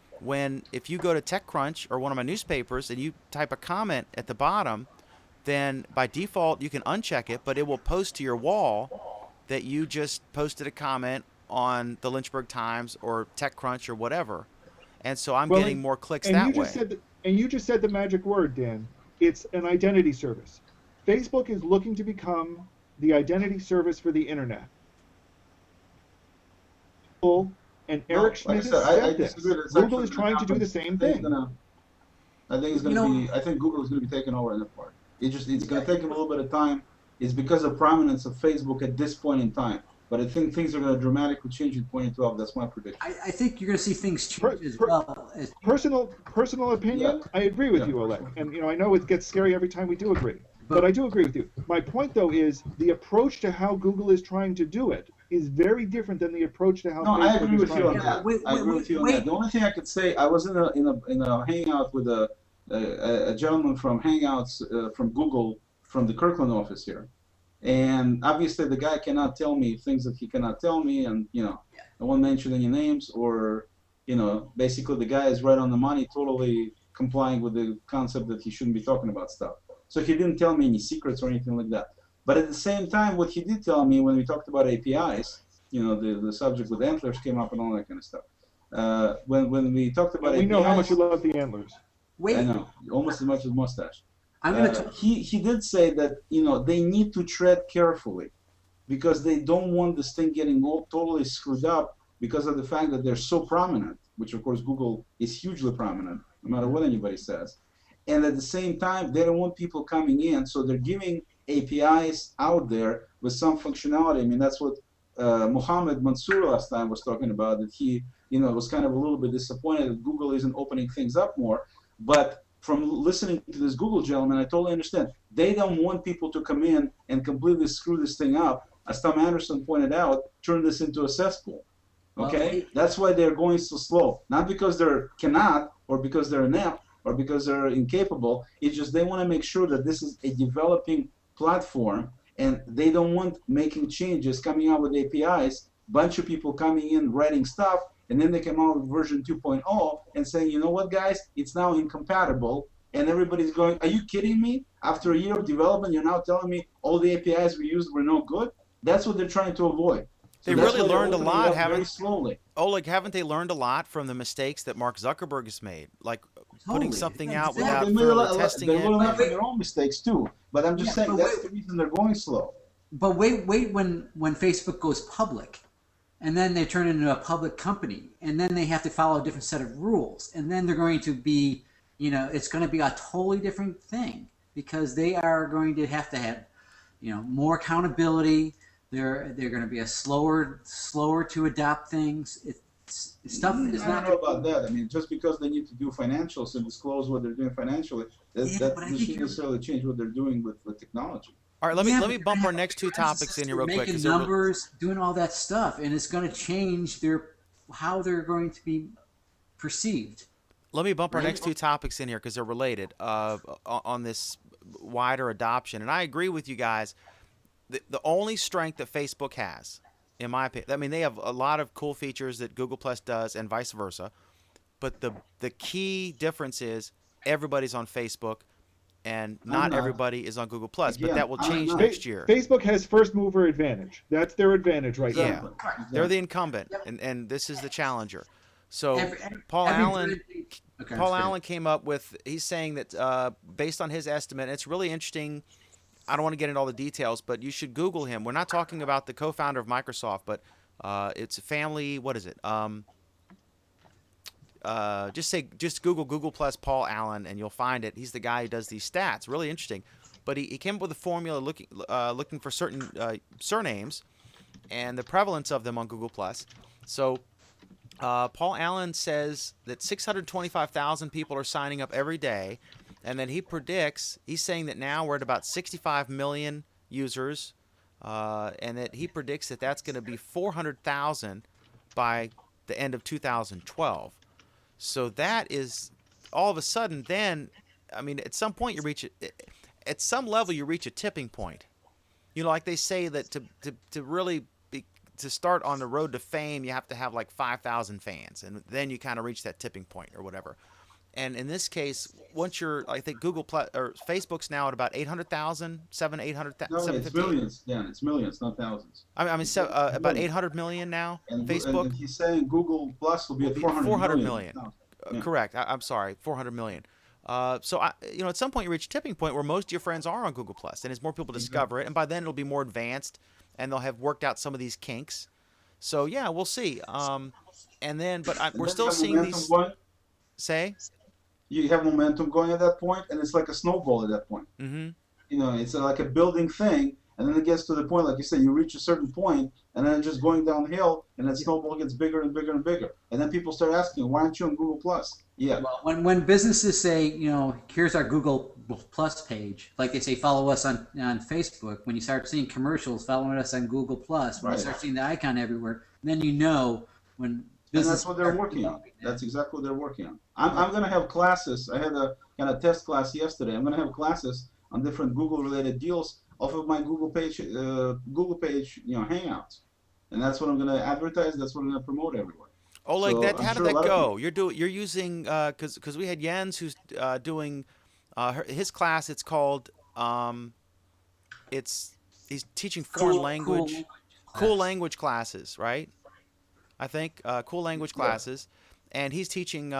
if you go to TechCrunch or one of my newspapers and you type a comment at the bottom, then by default you can uncheck it, but it will post to your wall that you just posted a comment on the Lynchburg Times or TechCrunch or whatever. And so I'm getting more clicks that way. And you just said the magic word, Dan. It's an identity service. Facebook is looking to become the identity service for the internet. And Eric Schmidt has said this. Google is trying to do the same thing. I think it's going to be. I think Google is going to be taken over in that part. It's going to take them a little bit of time. It's because of prominence of Facebook at this point in time. But I think things are going to dramatically change in 2012. That's my prediction. I think you're going to see things change as well. Personal opinion, I agree with you, Oleg. And I know it gets scary every time we do agree. But I do agree with you. My point, though, is the approach to how Google is trying to do it is very different than the approach to how Facebook I agree is with you trying on to that. do it. I agree with you on that. The only thing I could say, I was in a hangout with a gentleman from Hangouts from Google from the Kirkland office here, and obviously the guy cannot tell me things that he cannot tell me, and I won't mention any names, or basically the guy is right on the money, totally complying with the concept that he shouldn't be talking about stuff. So he didn't tell me any secrets or anything like that. But at the same time, what he did tell me when we talked about APIs, the subject with antlers came up and all that kind of stuff. When we talked about APIs, we know how much you love the antlers. I know, almost as much as mustache. I'm going to. He did say that they need to tread carefully because they don't want this thing getting all totally screwed up because of the fact that they're so prominent, which of course Google is hugely prominent, no matter what anybody says. And at the same time, they don't want people coming in, so they're giving APIs out there with some functionality. I mean, that's what Mohammed Mansour last time was talking about, that he, was kind of a little bit disappointed that Google isn't opening things up more. But from listening to this Google gentleman, I totally understand. They don't want people to come in and completely screw this thing up. As Tom Anderson pointed out, turn this into a cesspool. Okay? That's why they're going so slow. Not because they cannot, or because they're inept, or because they're incapable. It's just they want to make sure that this is a developing platform, and they don't want making changes, coming out with APIs, bunch of people coming in writing stuff, and then they come out with version 2.0 and saying, you know what, guys, it's now incompatible, and everybody's going, are you kidding me? After a year of development, you're now telling me all the APIs we used were no good? That's what they're trying to avoid. So They that's really why they're learned a opening it lot, up very haven't slowly. Oleg, haven't they learned a lot from the mistakes that Mark Zuckerberg has made? Like putting Totally. something Yeah, out exactly. without They made a thoroughly lot, testing they it. learn from their own mistakes too. But I'm just Yeah, saying but that's the reason they're going slow. But wait when Facebook goes public, and then they turn into a public company, and then they have to follow a different set of rules, and then they're going to be, it's going to be a totally different thing because they are going to have, more accountability. They're going to be a slower to adopt things. Stuff is I not. don't know about that. I mean, just because they need to do financials and disclose what they're doing financially, that but I doesn't think necessarily change what they're doing with technology. All right, let Yeah, me but bump they're our next two topics in here real quick. making 'Cause they're re- numbers, doing all that stuff, and it's going to change how they're going to be perceived. Let me bump our Right. next two topics in here because they're related on this wider adoption. And I agree with you guys. The only strength that Facebook has, in my opinion, I mean, they have a lot of cool features that Google Plus does and vice versa. But the key difference is everybody's on Facebook and not not. everybody is on Google Plus. But Again, that will I'm change not. next year. Facebook has first mover advantage. That's their advantage right Yeah. now. They're the incumbent, and this is the challenger. So Every- Paul every Allen. brand- Okay, Paul sorry. Allen came up with, he's saying that based on his estimate, it's really interesting. I don't want to get into all the details, but you should Google him. We're not talking about the co-founder of Microsoft, but it's a family, what is it? Just Google Plus Paul Allen, and you'll find it. He's the guy who does these stats. Really interesting. But he came up with a formula looking for certain surnames and the prevalence of them on Google Plus. So Paul Allen says that 625,000 people are signing up every day, and then he's saying that now we're at about 65 million users, and that he predicts that that's going to be 400,000 by the end of 2012. So that is all of a sudden then, I mean, at some point at some level you reach a tipping point. Like they say that to really to start on the road to fame, you have to have like 5,000 fans, and then you kind of reach that tipping point or whatever. And in this case, once I think Google Plus or Facebook's now at about 800,000, 800,000. No, it's millions. Yeah, it's millions, not thousands. About 800 million now. And Facebook. and he's saying Google Plus will be at 400 million. Yeah. Correct. I'm sorry, 400 million. So at some point you reach a tipping point where most of your friends are on Google Plus, and as more people discover it, and by then it'll be more advanced, and they'll have worked out some of these kinks. So yeah, we'll see. And then, we're still seeing these. Going. Say. You have momentum going at that point, and it's like a snowball at that point. Mm-hmm. It's like a building thing, and then it gets to the point, like you said, you reach a certain point, and then just going downhill, and that snowball gets bigger and bigger and bigger. And then people start asking, why aren't you on Google Plus? Yeah. Well, when businesses say, here's our Google Plus page, like they say, follow us on Facebook. When you start seeing commercials, following us on Google Plus, when you start seeing the icon everywhere, then when and that's what they're working on. That's exactly what they're working on. I'm going to have classes. I had a kind of test class yesterday. I'm going to have classes on different Google-related deals off of my Google page, Hangouts, and that's what I'm going to advertise. That's what I'm going to promote everywhere. Like So that. I'm How sure did a that lot of go? You're using because we had Jens who's doing his class. It's called he's teaching foreign language, cool language classes, right? I think cool language classes, and he's teaching.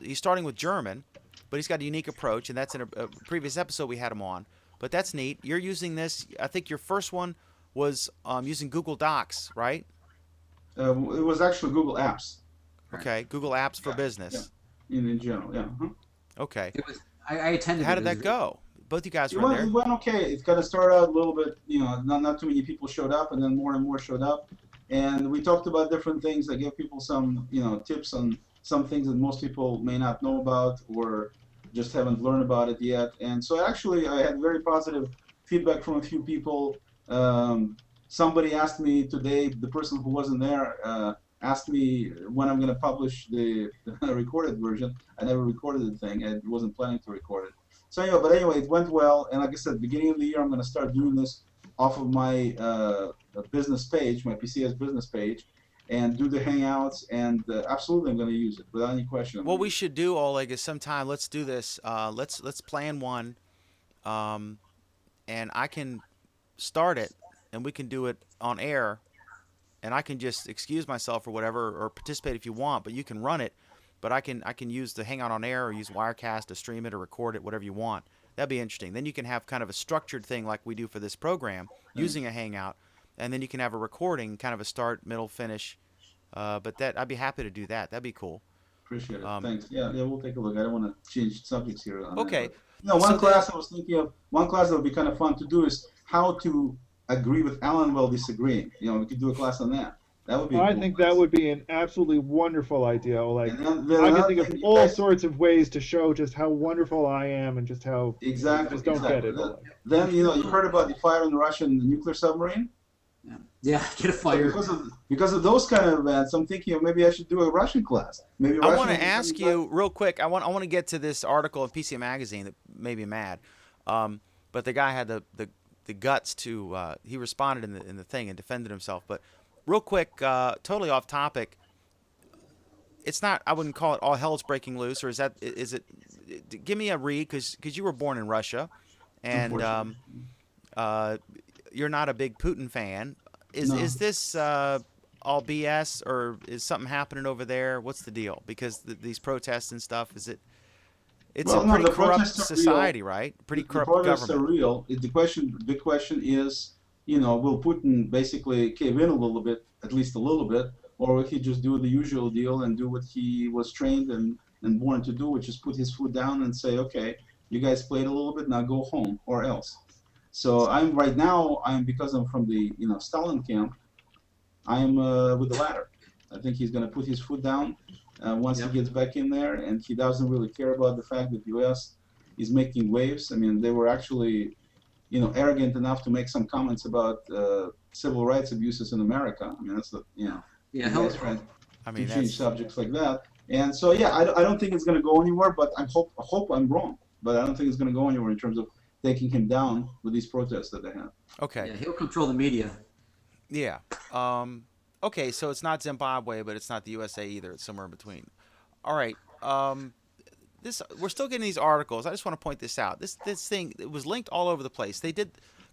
He's starting with German, but he's got a unique approach, and that's in a previous episode we had him on. But that's neat. You're using this. I think your first one was using Google Docs, right? It was actually Google Apps. Okay, Google Apps for Business. Yeah. In general, yeah. Okay. It was. I attended. How did that go? Both you guys It were in there. went okay. It kind of started out a little bit, not too many people showed up, and then more and more showed up. And we talked about different things. I gave people some, tips on some things that most people may not know about or just haven't learned about it yet. And so actually I had very positive feedback from a few people. Somebody asked me today, the person who wasn't there, asked me when I'm going to publish the recorded version. I never recorded the thing. I wasn't planning to record it. So anyway, it went well. And like I said, beginning of the year, I'm going to start doing this off of my business page, my PCS business page, and do the Hangouts. And absolutely, I'm going to use it without any question. What we should do, Oleg, is sometime let's do this. Let's plan one, um, and I can start it, and we can do it on air, and I can just excuse myself or whatever, or participate if you want, but you can run it. But I can use the Hangout on air or use Wirecast to stream it or record it, whatever you want. That'd be interesting. Then you can have kind of a structured thing like we do for this program using a Hangout, and then you can have a recording, kind of a start, middle, finish. But that I'd be happy to do that. That'd be cool. Appreciate it. Thanks. Yeah, we'll take a look. I don't want to change subjects here. Okay. One class I was thinking of, one class that would be kind of fun to do is how to agree with Alan while disagreeing. We could do a class on that. That would be. I think that would be an absolutely wonderful idea. Like, then I can think of all sorts of ways to show just how wonderful I am and just how exactly. Just don't get it. Then you heard about the fire on the Russian nuclear submarine. Yeah, get a fire. So because of those kind of events, I'm thinking maybe I should do a Russian class. Maybe I want to ask you real quick. I want to get to this article in PC Magazine that made me mad, but the guy had the guts to he responded in the thing and defended himself. But real quick, totally off topic. It's not. I wouldn't call it all hell's breaking loose, or is it? Give me a read, because you were born in Russia, and you're not a big Putin fan. Is this all BS, or is something happening over there? What's the deal? Because these protests and stuff, is it? It's a pretty corrupt society, right? Pretty corrupt government. The protests are real. The big question is, will Putin basically cave in a little bit, at least a little bit, or will he just do the usual deal and do what he was trained and born to do, which is put his foot down and say, okay, you guys played a little bit, now go home, or else. So because I'm from the Stalin camp, I'm with the latter. I think he's going to put his foot down once he gets back in there, and he doesn't really care about the fact that the U.S. is making waves. I mean, they were actually, arrogant enough to make some comments about civil rights abuses in America. I mean, that's the to change subjects like that. And so I don't think it's going to go anywhere. But I hope I'm wrong. But I don't think it's going to go anywhere in terms of taking him down with these protests that they have. Okay. Yeah, he'll control the media. Yeah. Okay, so it's not Zimbabwe, but it's not the USA either. It's somewhere in between. All right. We're still getting these articles. I just want to point this out. This thing, it was linked all over the place.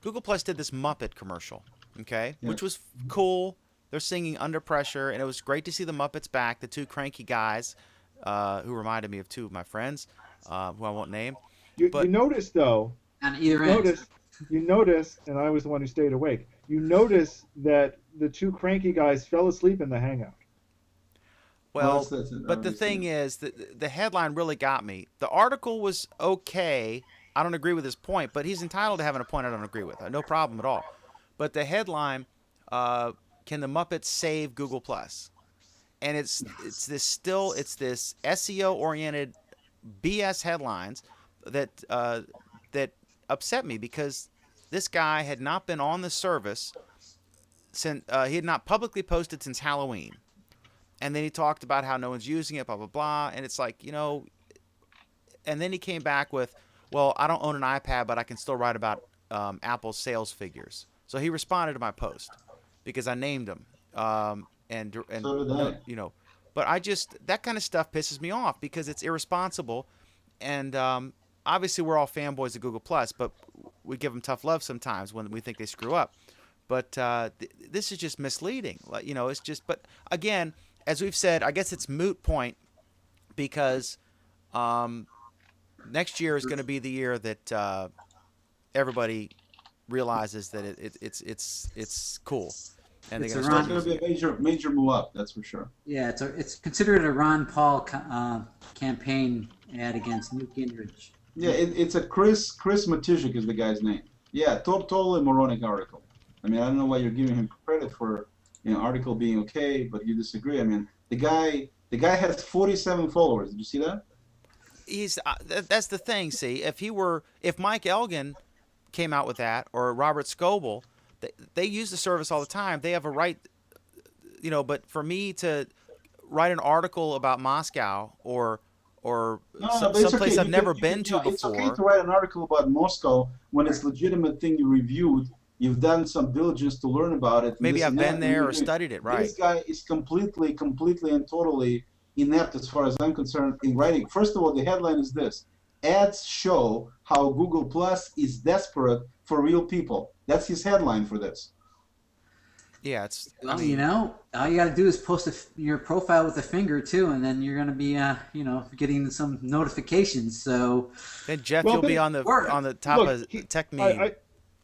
Google Plus did this Muppet commercial, okay, which was cool. They're singing Under Pressure, and it was great to see the Muppets back, the two cranky guys who reminded me of two of my friends, who I won't name. You notice, though, on either end. You notice, and I was the one who stayed awake, you notice that the two cranky guys fell asleep in the Hangout. Well, but the thing is, the headline really got me. The article was okay. I don't agree with his point, but he's entitled to having a point I don't agree with. No problem at all. But the headline, can the Muppets save Google Plus? And it's this SEO-oriented BS headlines that upset me, because this guy had not been on the service since he had not publicly posted since Halloween. And then he talked about how no one's using it, blah, blah, blah. And it's like, and then he came back with, well, I don't own an iPad, but I can still write about Apple's sales figures. So he responded to my post because I named him. And so did I. But that kind of stuff pisses me off because it's irresponsible. And obviously we're all fanboys of Google Plus, but we give them tough love sometimes when we think they screw up. But this is just misleading. It's just, but again, as we've said, I guess it's moot point, because next year is going to be the year that everybody realizes that it's cool, and they're going to be a major move up. That's for sure. Yeah, it's considered a Ron Paul campaign ad against Newt Gingrich. Yeah, it's a Chris Matizek is the guy's name. Yeah, totally moronic article. I mean, I don't know why you're giving him credit for article being okay, but you disagree. I mean, the guy has 47 followers. Did you see that? He's that's the thing. See, if Mike Elgin came out with that, or Robert Scoble, they use the service all the time. They have a right, But for me to write an article about Moscow or someplace I've never been to before. It's okay to write an article about Moscow when it's a legitimate thing you reviewed you've done some diligence to learn about it. Maybe I've been there or and studied it, right? This guy is completely and totally inept as far as I'm concerned in writing. First of all, the headline is this: ads show how Google Plus is desperate for real people. That's his headline for this. Yeah, it's. Well, I mean, all you got to do is post your profile with a finger too, and then you're going to be, getting some notifications. So then Jeff, Well, you'll be but- on the top Look, of tech meme.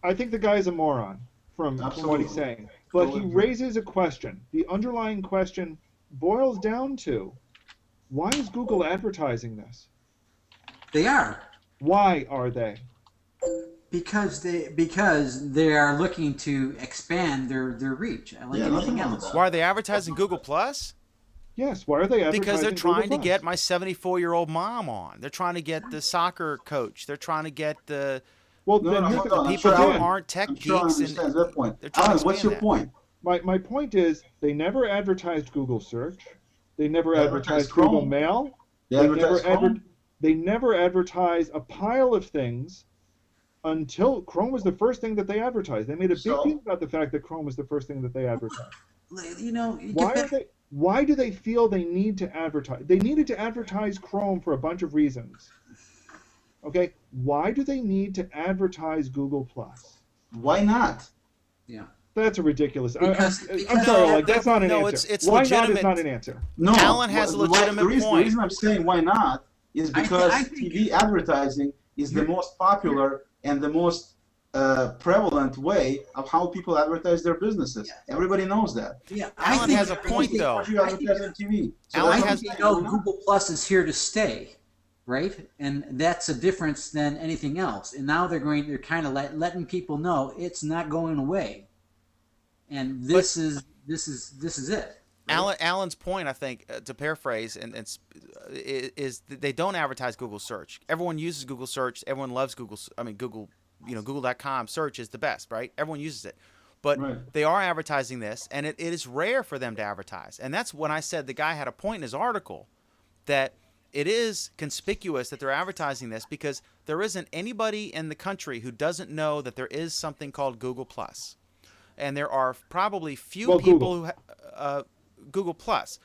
I think the guy's a moron from what Absolutely. he's saying. But he raises a question. The underlying question boils down to, why is Google advertising this? they are. Why are they? Because they are looking to expand their reach, like Yeah, anything nothing wrong with else. that. Why are they advertising Google Plus? Yes, why are they advertising Because they're trying to Google get Plus? my 74-year-old mom on. They're trying to get the soccer coach. They're trying to get the Well, No, then no, here's hold the on. I'm people sure who Alan- aren't tech I'm sure Alan geeks. understands that point. they're trying to Alan, what's your expand that. point? My point is they never advertised Google search. They never They advertised advertised Google Chrome. Mail. They They advertise never Chrome. they never advertised a pile of things until Chrome was the first thing that they advertised. They made a big So? deal about the fact that Chrome was the first thing that they advertised. You get Why back- why do they feel they need to advertise? They needed to advertise Chrome for a bunch of reasons. Okay, why do they need to advertise Google Plus? Why not? Yeah. That's a ridiculous. Because- I'm because- sorry, No, like that's not an no, answer. it's why not legitimate. is not an answer. No. Alan has a legitimate the reason, point. The reason I'm saying why not is because I think- TV advertising is the most popular and the most prevalent way of how people advertise their businesses. Everybody knows that. Yeah, Alan has a point, though. You advertise on TV. So Alan that's has- what I'm you know, saying, why not? Google Plus is here to stay, right? And that's a difference than anything else. And now they're kind of letting people know it's not going away. And this is it. Alan's point, I think, to paraphrase, is that they don't advertise Google search. Everyone uses Google search. Everyone loves Google. I mean, Google. Google.com search is the best, right? Everyone uses it. But Right. they are advertising this, and it is rare for them to advertise. And that's when I said the guy had a point in his article that it is conspicuous that they're advertising this because there isn't anybody in the country who doesn't know that there is something called Google Plus. And there are probably few people who Google Plus.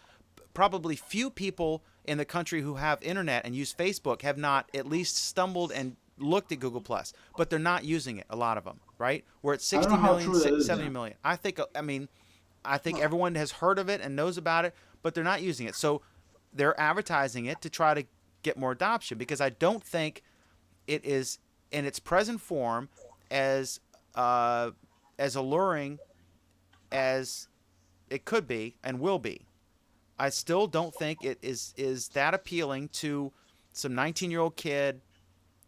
Probably few people in the country who have internet and use Facebook have not at least stumbled and looked at Google Plus, but they're not using it. A lot of them, right? We're at 60 I don't know how million, true that is, 70 yeah. million. I think everyone has heard of it and knows about it, but they're not using it. So they're advertising it to try to get more adoption because I don't think it is in its present form as alluring as it could be and will be. I still don't think it is that appealing to some 19-year-old kid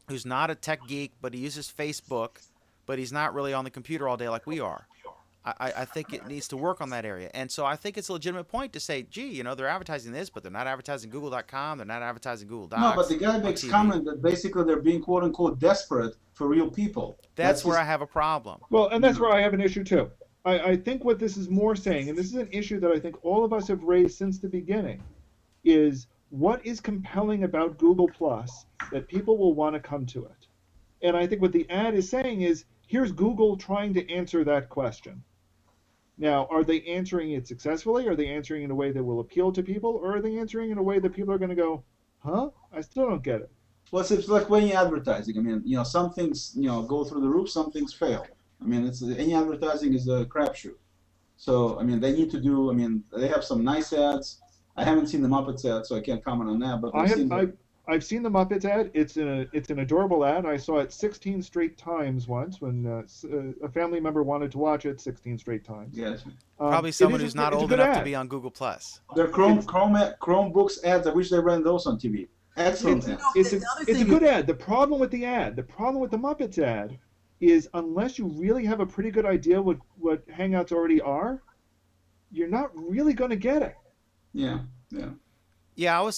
who's not a tech geek, but he uses Facebook, but he's not really on the computer all day like we are. I think it needs to work on that area. And so I think it's a legitimate point to say, gee, they're advertising this, but they're not advertising Google.com, they're not advertising Google Docs. No, but the guy on makes TV. comment that basically they're being quote unquote desperate for real people. That's where his- I have a problem. Well, and that's where I have an issue too. I think what this is more saying, and this is an issue that I think all of us have raised since the beginning, is what is compelling about Google Plus that people will want to come to it? And I think what the ad is saying is, here's Google trying to answer that question. Now, are they answering it successfully? Are they answering in a way that will appeal to people? Or are they answering in a way that people are going to go, huh? I still don't get it. Well, it's like any advertising. I mean, some things, go through the roof, some things fail. I mean, any advertising is a crapshoot. So, I mean, they need to do. I mean, they have some nice ads. I haven't seen the Muppets ad, so I can't comment on that. But I've seen the Muppets ad. It's an adorable ad. I saw it 16 straight times once when a family member wanted to watch it 16 straight times. Yes. Probably someone who's not it's a old good enough to ad. be on Google Plus. They're Chromebooks ads. I wish they ran those on TV. Excellent ads. It's a The other it's a thing good ad. The problem with the Muppets ad is unless you really have a pretty good idea what Hangouts already are, you're not really going to get it. Yeah. Yeah,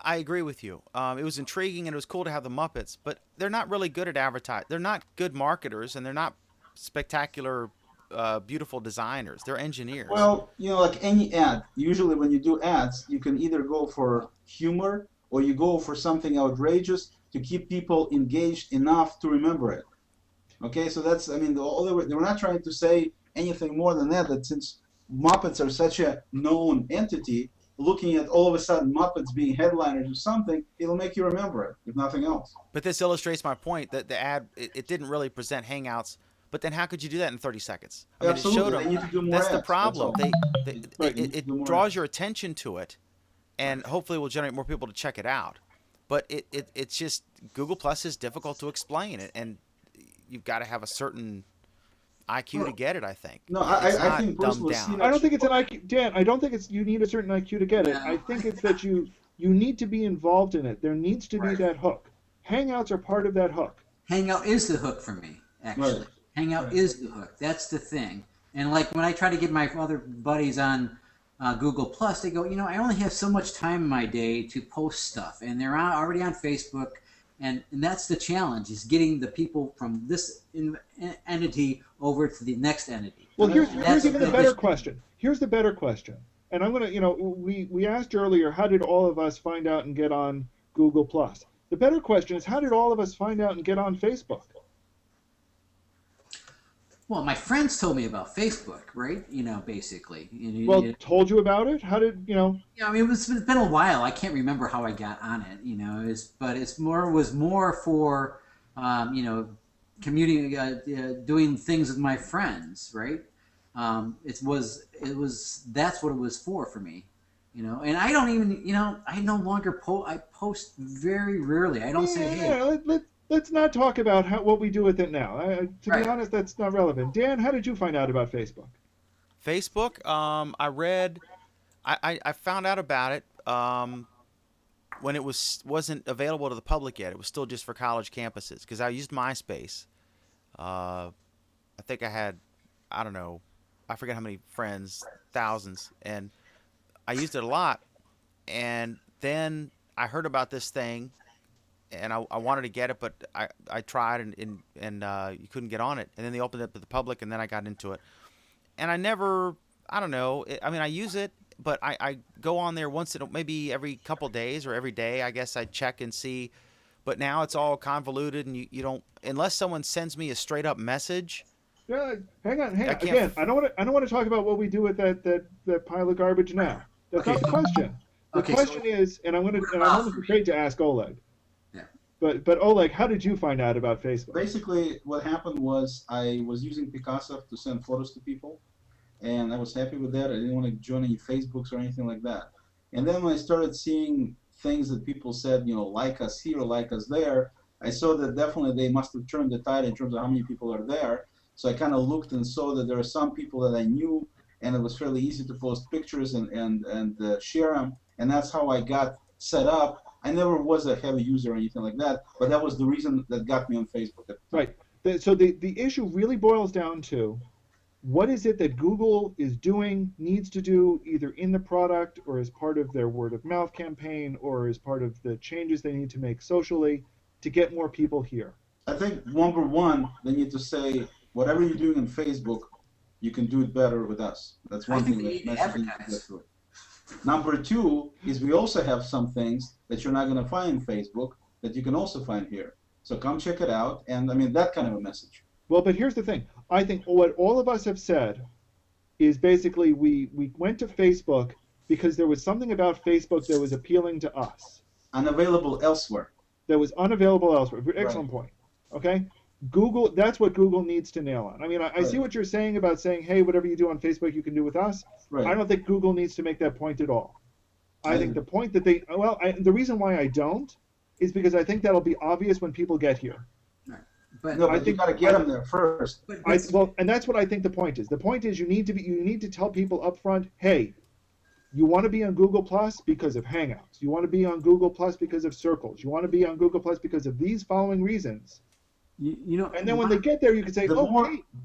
I agree with you. It was intriguing and it was cool to have the Muppets, but they're not really good at advertising. They're not good marketers and they're not spectacular, beautiful designers. They're engineers. Well, like any ad, usually when you do ads, you can either go for humor or you go for something outrageous to keep people engaged enough to remember it. Okay, so that's, I mean, all they were not trying to say anything more than that, that since Muppets are such a known entity, looking at all of a sudden Muppets being headliners or something, it'll make you remember it, if nothing else. But this illustrates my point that the ad it didn't really present Hangouts. But then how could you do that in 30 seconds? I mean, it showed Absolutely, them. they need to do more That's ads. the That's problem. all. Right, you need to do It more draws ads. your attention to it, and hopefully will generate more people to check it out. But it's just Google Plus is difficult to explain it, and you've got to have a certain IQ to get it. I think. No, It's I not think dumbed personally, down. I don't think it's an IQ, Dan. I don't think it's you need a certain IQ to get it. No. I think it's that you need to be involved in it. There needs to be Right. that hook. Hangouts are part of that hook. Hangout is the hook for me, actually. Right. Hangout is the hook. That's the thing. And like when I try to get my other buddies on Google Plus, they go, I only have so much time in my day to post stuff, and they're already on Facebook, and that's the challenge: is getting the people from this entity over to the next entity. Well, here's That's even the the better issue. question. Here's the better question. And I'm gonna, we asked earlier, how did all of us find out and get on Google Plus? The better question is, how did all of us find out and get on Facebook? Well, my friends told me about Facebook, right? Basically. Well, told you about it? How did, Yeah, I mean, it's been a while. I can't remember how I got on it. But it's more for, commuting, doing things with my friends, right? That's what it was for me, And I don't even, I no longer I post very rarely. I don't say, hey. Let's not talk about what we do with it now. To Right. be honest, that's not relevant. Dan, how did you find out about Facebook? Facebook. I found out about it when it wasn't available to the public yet. It was still just for college campuses because I used MySpace. I think I had, I don't know, I forget how many friends, thousands, and I used it a lot. And then I heard about this thing, and I wanted to get it, but I tried and you couldn't get on it. And then they opened it up to the public, and then I got into it. And I don't know. I mean, I use it, but I go on there maybe every couple days or every day. I guess I check and see. But now it's all convoluted, and you don't, unless someone sends me a straight up message. Yeah, hang on. I can't Again, I don't want to talk about what we do with that pile of garbage now. That's Okay, not the question. The okay, question is, and I'm almost afraid to ask Oleg. Yeah. But Oleg, how did you find out about Facebook? Basically, what happened was I was using Picasso to send photos to people, and I was happy with that. I didn't want to join any Facebooks or anything like that. And then when I started seeing things that people said, like us here, like us there, I saw that definitely they must have turned the tide in terms of how many people are there. So I kind of looked and saw that there are some people that I knew, and it was fairly easy to post pictures and share them. And that's how I got set up. I never was a heavy user or anything like that, but that was the reason that got me on Facebook. Right. So the issue really boils down to, what is it that Google is doing, needs to do, either in the product or as part of their word of mouth campaign or as part of the changes they need to make socially to get more people here? I think number one, they need to say, whatever you're doing on Facebook, you can do it better with us. That's one thing that message needs to get through. Number two is we also have some things that you're not going to find in Facebook that you can also find here. So come check it out. And I mean, that kind of a message. Well, but here's the thing. I think what all of us have said is basically we went to Facebook because there was something about Facebook that was appealing to us. Unavailable elsewhere. That was unavailable elsewhere. Excellent point. Okay? Google, that's what Google needs to nail on. I mean, I see what you're saying about saying, hey, whatever you do on Facebook, you can do with us. Right. I don't think Google needs to make that point at all. I think the point that the reason why I don't is because I think that'll be obvious when people get here. But no, but you got to get them there first. And that's what I think the point is. The point is you need to tell people up front, hey, you want to be on Google Plus because of Hangouts. You want to be on Google Plus because of Circles. You want to be on Google Plus because of these following reasons. And then when they get there, you can say, hey,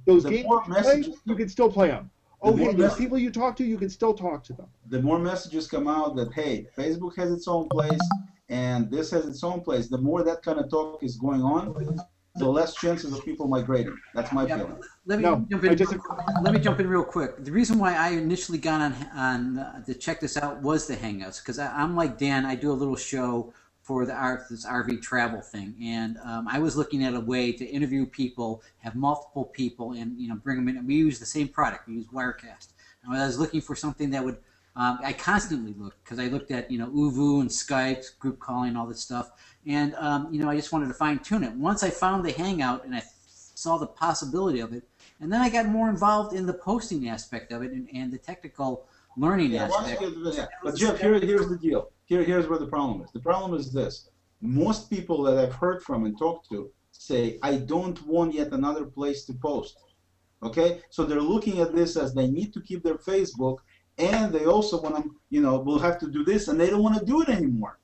those games you play, you can still play them. Oh, hey, those people you talk to, you can still talk to them. The more messages come out that, hey, Facebook has its own place and this has its own place, the more that kind of talk is going on, the less chances of people migrating. That's my feeling. Let me jump in real quick. The reason why I initially got on to check this out was the Hangouts, because I'm like Dan. I do a little show for this RV travel thing, and I was looking at a way to interview people, have multiple people, and bring them in. And we use the same product. We use Wirecast. And I was looking for something that would. I constantly looked because I looked at Uvu and Skype, group calling, all this stuff, and I just wanted to fine tune it. Once I found the Hangout and I saw the possibility of it, and then I got more involved in the posting aspect of it and the technical learning aspect. But Jeff, here's the deal. Here's where the problem is. The problem is this. Most people that I've heard from and talked to say, I don't want yet another place to post. Okay? So they're looking at this as they need to keep their Facebook, and they also want to, will have to do this, and they don't want to do it anymore.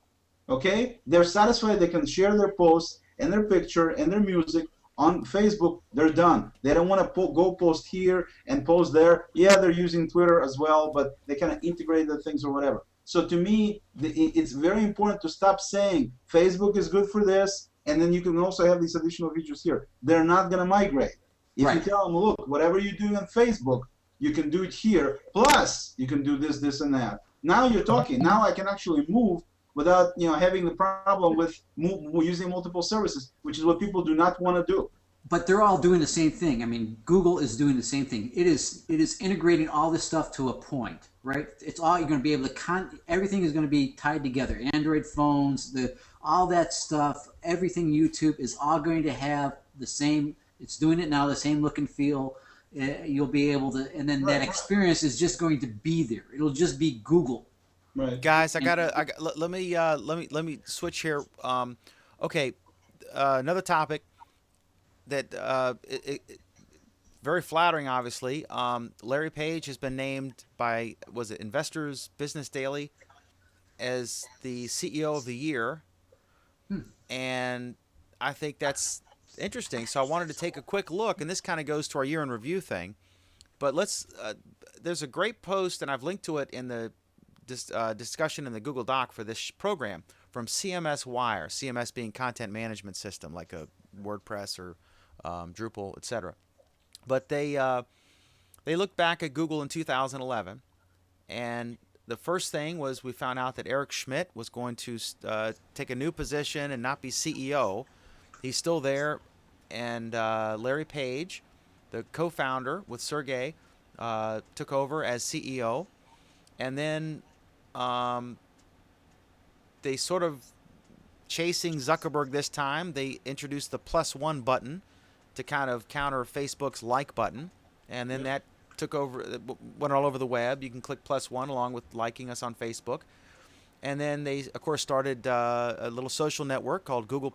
Okay? They're satisfied they can share their posts and their picture and their music on Facebook. They're done. They don't want to go post here and post there. Yeah, they're using Twitter as well, but they kind of integrate the things or whatever. So to me, it's very important to stop saying Facebook is good for this, and then you can also have these additional features here. They're not going to migrate. If you tell them, look, whatever you're doing on Facebook, you can do it here. Plus, you can do this, this, and that. Now you're talking. Now I can actually move without having the problem with using multiple services, which is what people do not want to do. But they're all doing the same thing. I mean, Google is doing the same thing. It is integrating all this stuff to a point, right? It's all you're going to be able to everything is going to be tied together. Android phones, all that stuff, everything YouTube is all going to have the same. It's doing it now, the same look and feel. You'll be able to, and then that experience is just going to be there. It'll just be Google. Right. Guys, let me switch here. Okay, another topic that very flattering, obviously. Larry Page has been named by Investors Business Daily as the CEO of the year, and I think that's interesting. So I wanted to take a quick look, and this kind of goes to our year in review thing. But there's a great post, and I've linked to it in the discussion in the Google Doc for this program from CMS Wire, CMS being content management system like a WordPress or Drupal, etc. But they looked back at Google in 2011, and the first thing was we found out that Eric Schmidt was going to take a new position and not be CEO. He's still there, and Larry Page, the co-founder with Sergey, took over as CEO, and then they sort of chasing Zuckerberg this time. They introduced the +1 button to kind of counter Facebook's like button, and then that took over, went all over the web. You can click +1 along with liking us on Facebook, and then they of course started a little social network called Google+.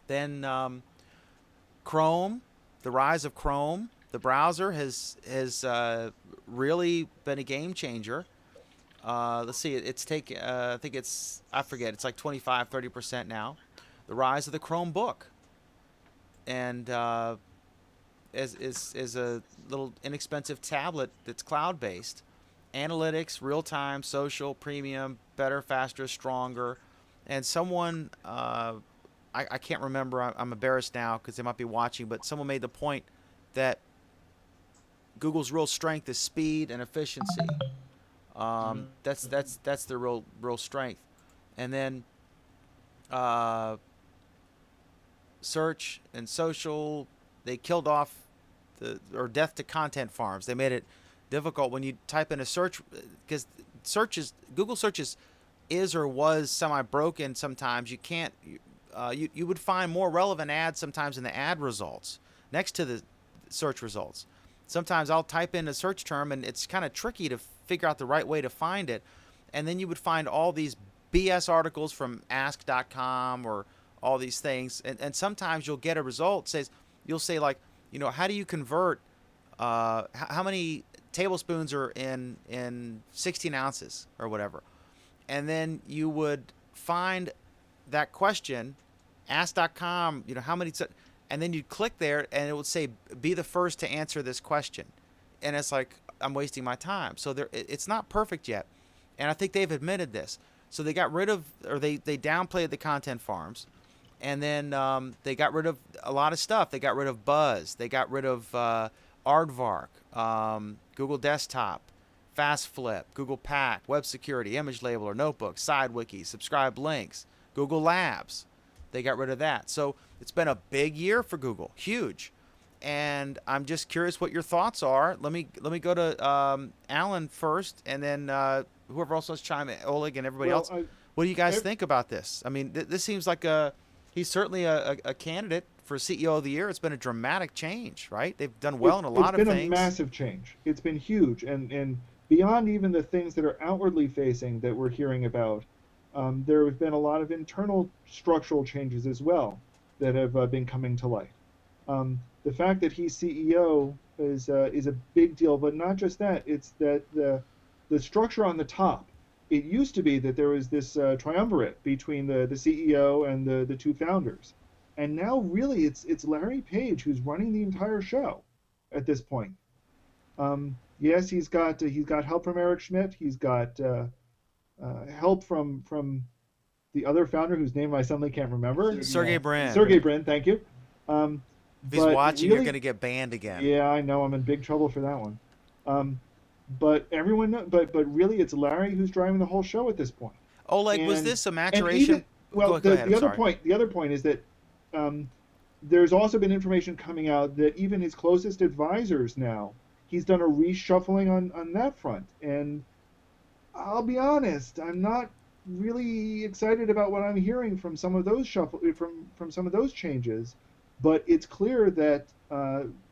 Then Chrome, the rise of Chrome, the browser has really been a game changer. Let's see, it's I forget, it's like 25-30% now. The rise of the Chromebook, and is a little inexpensive tablet that's cloud-based. Analytics, real-time, social, premium, better, faster, stronger. And someone, I can't remember, I'm embarrassed now because they might be watching, but someone made the point that Google's real strength is speed and efficiency. That's their real strength. And then search and social, they killed off death to content farms. They made it difficult when you type in a search, because Google searches is or was semi-broken sometimes. You can't, you would find more relevant ads sometimes in the ad results next to the search results. Sometimes I'll type in a search term and it's kind of tricky to figure out the right way to find it. And then you would find all these BS articles from ask.com or all these things. And sometimes you'll get a result you'll say like, how do you convert, how many tablespoons are in 16 ounces or whatever. And then you would find that question, ask.com, how many, and then you'd click there and it would say, be the first to answer this question. And it's like, I'm wasting my time. So it's not perfect yet. And I think they've admitted this. So they got rid of, or they downplayed the content farms. And then they got rid of a lot of stuff. They got rid of Buzz. They got rid of Aardvark, Google Desktop, FastFlip, Google Pack, Web Security, Image Labeler, Notebook, SideWiki, Subscribe Links, Google Labs, they got rid of that. So it's been a big year for Google, huge. And I'm just curious what your thoughts are. Let me go to Alan first, and then whoever else wants to chime in, Oleg and everybody else. What do you guys think about this? I mean, this seems like he's certainly a candidate for CEO of the year. It's been a dramatic change, right? They've done well in a lot of things. It's been a massive change. It's been huge, and beyond even the things that are outwardly facing that we're hearing about, there have been a lot of internal structural changes as well that have been coming to light. The fact that he's CEO is a big deal, but not just that. It's that the structure on the top. It used to be that there was this triumvirate between the CEO and the two founders, and now really it's Larry Page who's running the entire show at this point. Yes, he's got help from Eric Schmidt. He's got help from the other founder whose name I suddenly can't remember. Sergey Brin. Sergey Brin, thank you. If he's watching, really, you're going to get banned again. Yeah, I know. I'm in big trouble for that one. But everyone, but really, it's Larry who's driving the whole show at this point. Oleg, was this a maturation? The other point is that there's also been information coming out that even his closest advisors now, he's done a reshuffling on that front. And I'll be honest, I'm not really excited about what I'm hearing from some of those from some of those changes. But it's clear that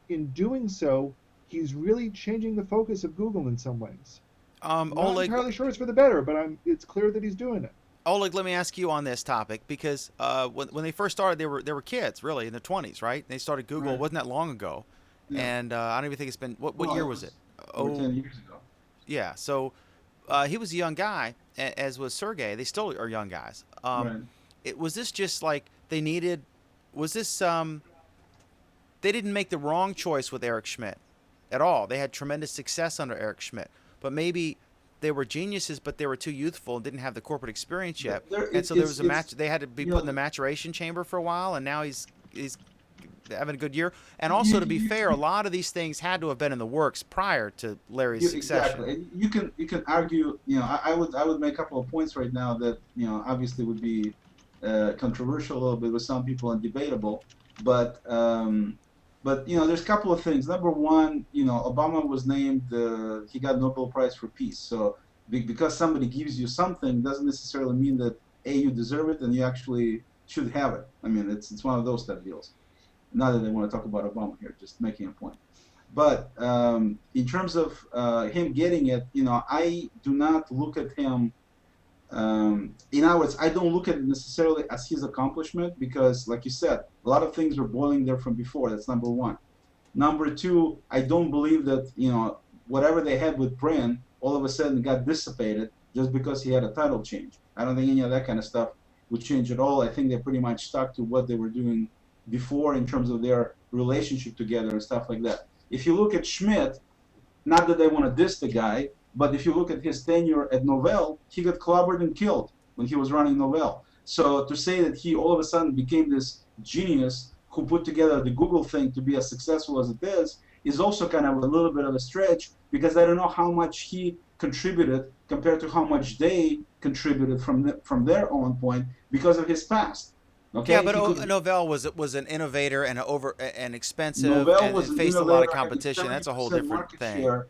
in doing so, he's really changing the focus of Google in some ways. I'm not entirely sure it's for the better, but it's clear that he's doing it. Oleg, let me ask you on this topic, because when they first started, they were kids, really, in their 20s, right? They started Google, It wasn't that long ago. Yeah. And I don't even think it's been, what year was it? 10 years ago. Yeah, so he was a young guy, as was Sergey. They still are young guys. Was this just like they needed... Was this, they didn't make the wrong choice with Eric Schmidt at all. They had tremendous success under Eric Schmidt. But maybe they were geniuses, but they were too youthful and didn't have the corporate experience yet. And so there was a match. They had to be put in the maturation chamber for a while, and now he's having a good year. And also, to be fair, a lot of these things had to have been in the works prior to Larry's succession. Exactly. You can argue, I would make a couple of points right now that, obviously would be controversial a little bit with some people and debatable, but there's a couple of things. Number one, Obama was named, he got Nobel Prize for Peace. So because somebody gives you something doesn't necessarily mean that you deserve it and you actually should have it. I mean, it's one of those type deals. Not that I want to talk about Obama here, just making a point. But in terms of him getting it, I do not look at him. In other words, I don't look at it necessarily as his accomplishment because, like you said, a lot of things were boiling there from before. That's number one. Number two, I don't believe that, whatever they had with Brin all of a sudden got dissipated just because he had a title change. I don't think any of that kind of stuff would change at all. I think they pretty much stuck to what they were doing before in terms of their relationship together and stuff like that. If you look at Schmidt, not that I want to diss the guy, but if you look at his tenure at Novell, he got clobbered and killed when he was running Novell. So to say that he all of a sudden became this genius who put together the Google thing to be as successful as it is also kind of a little bit of a stretch because I don't know how much he contributed compared to how much they contributed from their own point because of his past. Okay? Yeah, but Novell was an innovator and expensive and faced a lot of competition. That's a whole different thing.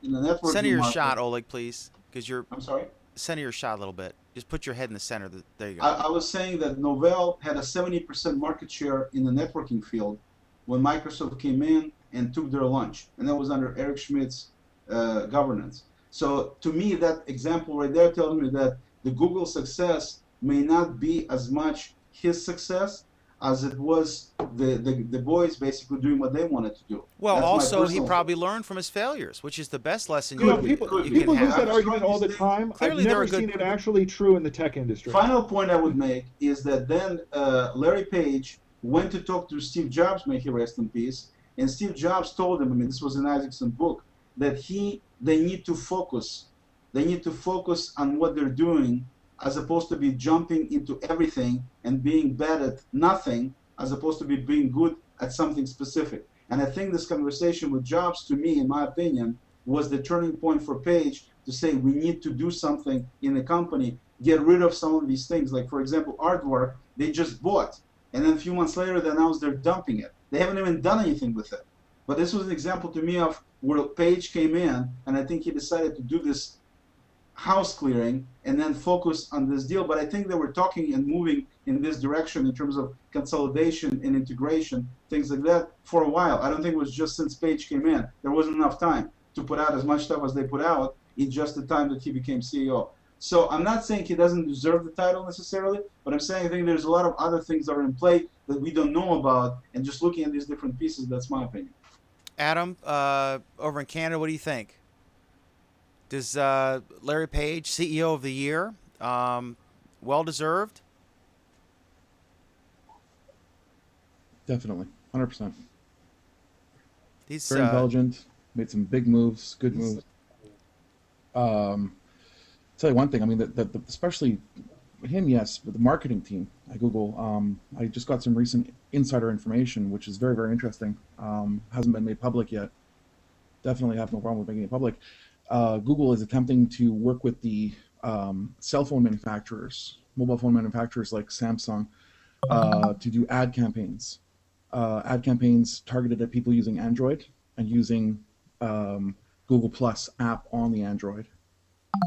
Center your shot, Oleg, please, because you're. I'm sorry. Center your shot a little bit. Just put your head in the center. There you go. I was saying that Novell had a 70% market share in the networking field when Microsoft came in and took their lunch, and that was under Eric Schmidt's governance. So to me, that example right there tells me that the Google success may not be as much his success as it was the boys basically doing what they wanted to do. Well, that's also he probably learned from his failures, which is the best lesson people use that argument all the time. Clearly, I've never seen it actually true in the tech industry. Final point I would make is that then Larry Page went to talk to Steve Jobs, may he rest in peace, and Steve Jobs told him, I mean, this was in Isaacson book, that they need to focus. They need to focus on what they're doing as opposed to be jumping into everything and being bad at nothing, as opposed to being good at something specific. And I think this conversation with Jobs, to me, in my opinion, was the turning point for Page to say we need to do something in the company, get rid of some of these things. Like, for example, Aardvark they just bought, and then a few months later they announced they're dumping it. They haven't even done anything with it. But this was an example to me of where Page came in, and I think he decided to do this house clearing and then focus on this deal. But I think they were talking and moving in this direction in terms of consolidation and integration, things like that, for a while. I don't think it was just since Page came in. There wasn't enough time to put out as much stuff as they put out in just the time that he became CEO. So I'm not saying he doesn't deserve the title necessarily, but I'm saying I think there's a lot of other things that are in play that we don't know about, and just looking at these different pieces, that's my opinion. Adam, over in Canada, what do you think? Does Larry Page, CEO of the year, well deserved? Definitely, 100%. He's Very intelligent. Made some big moves, good moves. Tell you one thing. I mean, especially him, yes, but the marketing team at Google. I just got some recent insider information, which is very, very interesting. Hasn't been made public yet. Definitely have no problem with making it public. Google is attempting to work with the cell phone manufacturers, mobile phone manufacturers like Samsung, to do ad campaigns. Ad campaigns targeted at people using Android and using Google Plus app on the Android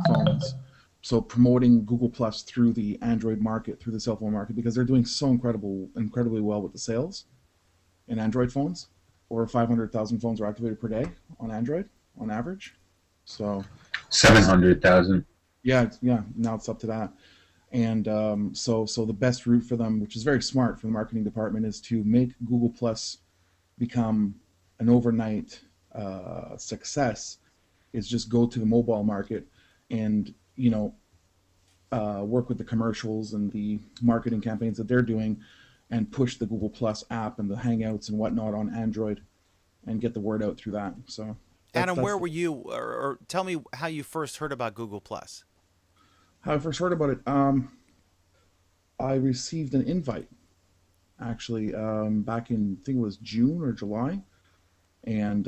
phones. So promoting Google Plus through the Android market, through the cell phone market, because they're doing so incredibly well with the sales in Android phones. Over 500,000 phones are activated per day on Android on average. So 700,000. Yeah. Now it's up to that. And so the best route for them, which is very smart for the marketing department, is to make Google Plus become an overnight success. Is just go to the mobile market and work with the commercials and the marketing campaigns that they're doing, and push the Google Plus app and the Hangouts and whatnot on Android, and get the word out through that. So, Adam, where were you, or tell me how you first heard about Google Plus? How I first heard about it, I received an invite, actually, back in, I think it was June or July, and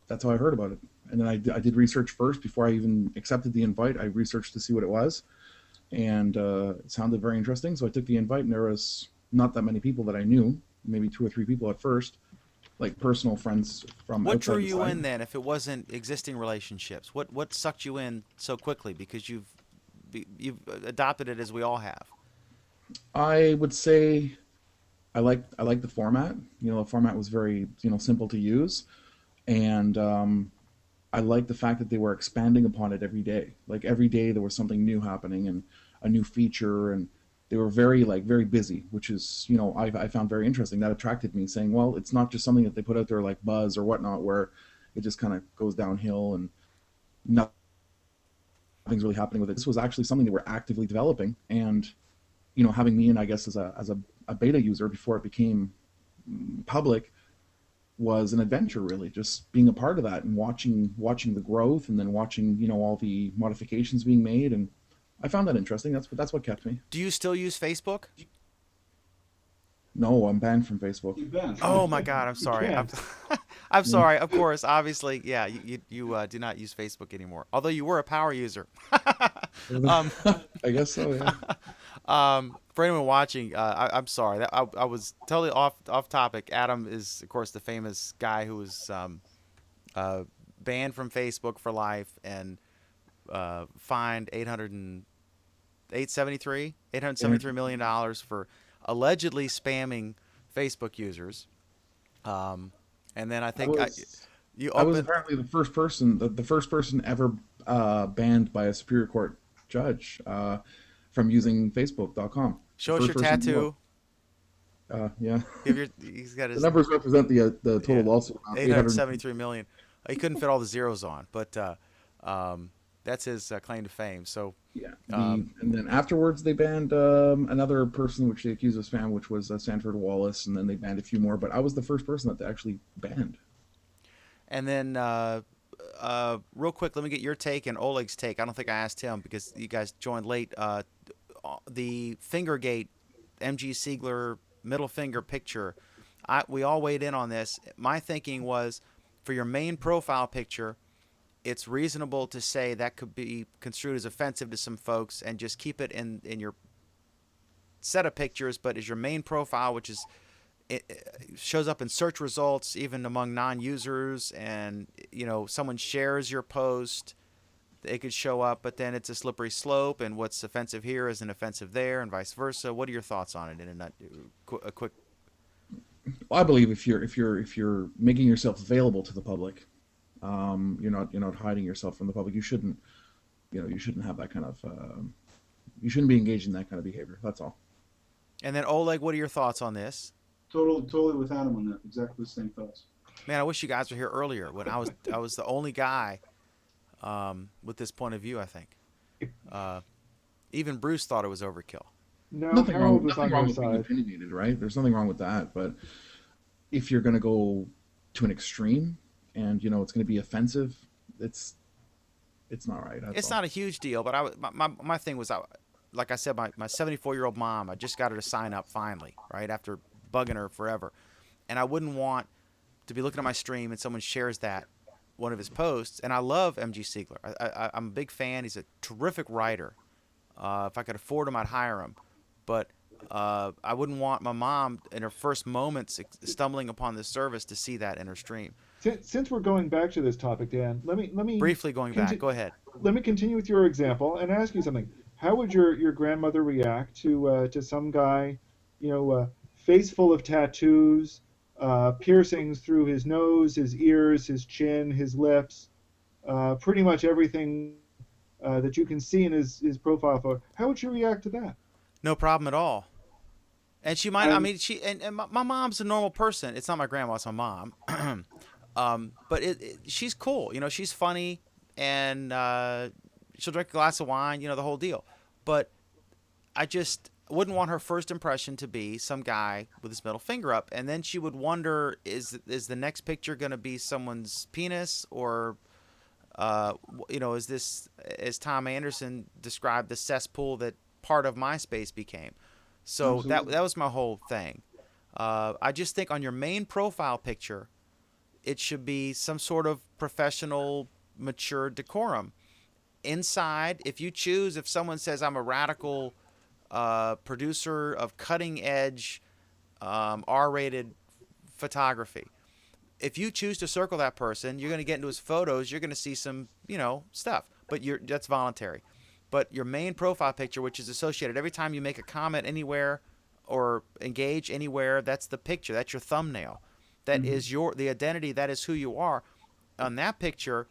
that's how I heard about it. And then I did research first before I even accepted the invite. I researched to see what it was, and it sounded very interesting. So I took the invite, and there was not that many people that I knew, maybe 2 or 3 people at first, like personal friends from What outside drew the you site. in then, if it wasn't existing relationships? What sucked you in so quickly? Because you've adopted it, as we all have. I would say I like the format. The format was very simple to use, and I like the fact that they were expanding upon it every day. Like every day there was something new happening and a new feature, and they were very busy, which is I found very interesting. That attracted me, saying, well, it's not just something that they put out there like buzz or whatnot, where it just kind of goes downhill and nothing's really happening with it. This was actually something they were actively developing, and having me in, I guess, as a beta user before it became public, was an adventure, really. Just being a part of that and watching the growth, and then watching all the modifications being made, and I found that interesting. That's what kept me. Do you still use Facebook? No, I'm banned from Facebook. You banned. Oh my God, I'm sorry. I'm sorry. Of course, obviously, yeah. You do not use Facebook anymore. Although you were a power user. I guess so. Yeah. For anyone watching, I'm sorry. I was totally off topic. Adam is, of course, the famous guy who was banned from Facebook for life and fined $873 million for allegedly spamming Facebook users. And then I think I was apparently the first person ever banned by a Superior Court judge from using Facebook.com. Show us your tattoo. Yeah. He's got his The numbers represent the total lawsuit. 873 million. He couldn't fit all the zeros on, but that's his claim to fame. So yeah. And then afterwards, they banned another person, which they accused of spam, which was Sanford Wallace, and then they banned a few more. But I was the first person that they actually banned. And then, real quick, let me get your take and Oleg's take. I don't think I asked him because you guys joined late. The Fingergate, MG Siegler middle finger picture. We all weighed in on this. My thinking was, for your main profile picture, it's reasonable to say that could be construed as offensive to some folks, and just keep it in your set of pictures, but is your main profile, which is it shows up in search results even among non-users, and someone shares your post, it could show up, but then it's a slippery slope, and what's offensive here isn't offensive there, and vice versa. What are your thoughts on it in a quick? Well, I believe if you're making yourself available to the public, you're not hiding yourself from the public. You shouldn't have that kind of you shouldn't be engaged in that kind of behavior. That's all. And then Oleg, what are your thoughts on this? Totally with Adam on that. Exactly the same thoughts. Man, I wish you guys were here earlier when I was the only guy with this point of view. I think even Bruce thought it was overkill. No, Nothing Harold wrong, was nothing on wrong your with being side. opinionated, right? There's nothing wrong with that. But if you're going to go to an extreme and it's going to be offensive, it's not right. It's not a huge deal, but my thing was, like I said, my 74-year-old mom, I just got her to sign up finally, right, after bugging her forever. And I wouldn't want to be looking at my stream and someone shares one of his posts. And I love MG Siegler. I'm a big fan. He's a terrific writer. If I could afford him, I'd hire him. But I wouldn't want my mom in her first moments stumbling upon this service to see that in her stream. Since we're going back to this topic, Dan, let me Briefly going back. Go ahead. Let me continue with your example and ask you something. How would your grandmother react to some guy, face full of tattoos, piercings through his nose, his ears, his chin, his lips, pretty much everything that you can see in his profile photo? How would she react to that? No problem at all. And she might. And my mom's a normal person. It's not my grandma. It's my mom. But she's cool. She's funny, and she'll drink a glass of wine. The whole deal. But I just wouldn't want her first impression to be some guy with his middle finger up, and then she would wonder: is the next picture going to be someone's penis, or is this, as Tom Anderson described, the cesspool that part of MySpace became? So Absolutely. that was my whole thing. I just think on your main profile picture, it should be some sort of professional, mature decorum. Inside, if someone says I'm a radical producer of cutting edge R-rated photography, if you choose to circle that person, you're going to get into his photos. You're going to see some, stuff, but that's voluntary. But your main profile picture, which is associated every time you make a comment anywhere or engage anywhere, that's the picture. That's your thumbnail. That is the identity. That is who you are. On that picture,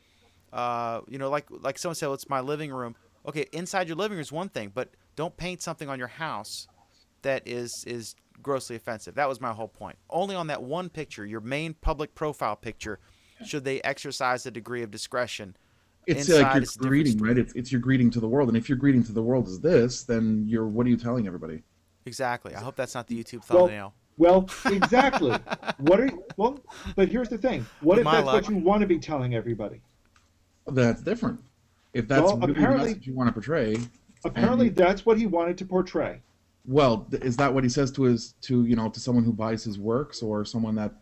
like someone said, well, it's my living room. Okay, inside your living room is one thing, but don't paint something on your house that is grossly offensive. That was my whole point. Only on that one picture, your main public profile picture, should they exercise a degree of discretion. It's Inside, like your greeting, right? It's your greeting to the world, and if your greeting to the world is this, then what are you telling everybody? Exactly. I hope that's not the YouTube thumbnail. Well, exactly. But here's the thing. What if that's what you want to be telling everybody? That's different. If that's really the message you want to portray. Apparently, that's what he wanted to portray. Well, is that what he says to someone who buys his works, or someone that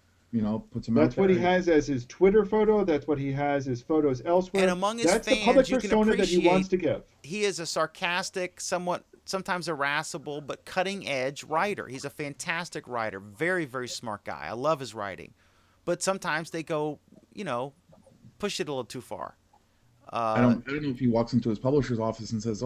puts him out there? That's what he has as his Twitter photo. That's what he has as photos elsewhere. And among his that's fans, the public you can persona that he wants to appreciate give. he is a sarcastic, sometimes irascible, but cutting-edge writer. He's a fantastic writer, very, very smart guy. I love his writing. But sometimes they go, push it a little too far. I don't know if he walks into his publisher's office and says,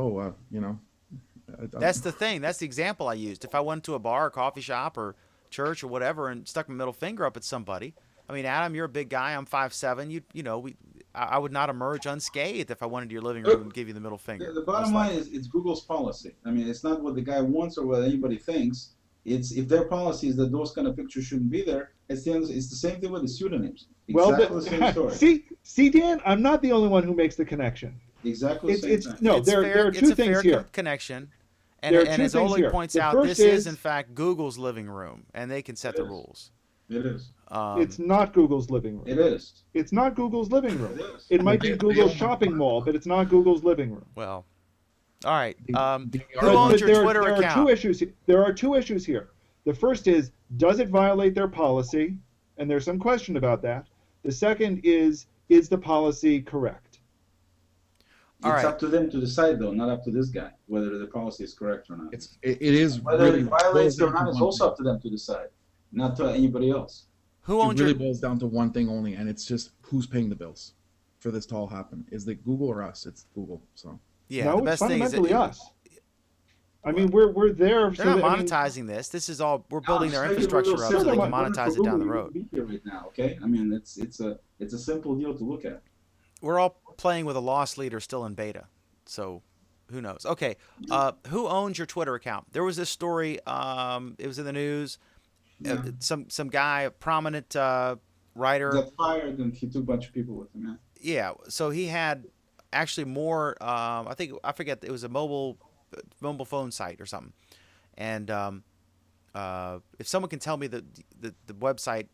That's the thing. That's the example I used. If I went to a bar or coffee shop or church or whatever and stuck my middle finger up at somebody, I mean, Adam, you're a big guy. I'm 5'7". I would not emerge unscathed if I went into your living room and give you the middle finger. The bottom line is it's Google's policy. I mean, it's not what the guy wants or what anybody thinks. It's if their policy is that those kind of pictures shouldn't be there. It's the same thing with the pseudonyms. Exactly the same story. See, Dan, I'm not the only one who makes the connection. Exactly the same thing. No, there are two things here. Connection. And There are two as things Oleg here. points The out, first this is is- in fact Google's living room, and they can set the is. rules. It is. It's not Google's living room. It is. It's not Google's living room. It is. It might be Google's shopping mall, but it's not Google's living room. Well, all right. Who But owns your there Twitter are account? two issues. There are two issues here. The first is, does it violate their policy? And there's some question about that. The second is the policy correct? All It's right. up to them to decide, though, not up to this guy, whether the policy is correct or not. It is Whether really it violates boils or down to not is one also thing. up to them to decide, not to anybody else. Who It owns really your? boils down to one thing only, and it's just who's paying the bills for this to all happen. Is it Google or us? It's Google. So Yeah, the No, it's best thing is that fundamentally us. I well, mean, we're there they're so not that, I mean, monetizing this. This is all we're No, building just their make it real infrastructure up so simple. they No, can no, If it weren't monetize for it down Google, the you road. wouldn't be here right now. Okay, I mean it's a simple deal to look at. We're all playing with a loss leader still in beta, so who knows? Okay, who owns your Twitter account? There was this story. It was in the news. Yeah, Some guy, a prominent writer. got fired and he took a bunch of people with him. Yeah. Yeah, so he had actually more. I think I forget. It was a mobile phone site or something. And if someone can tell me the website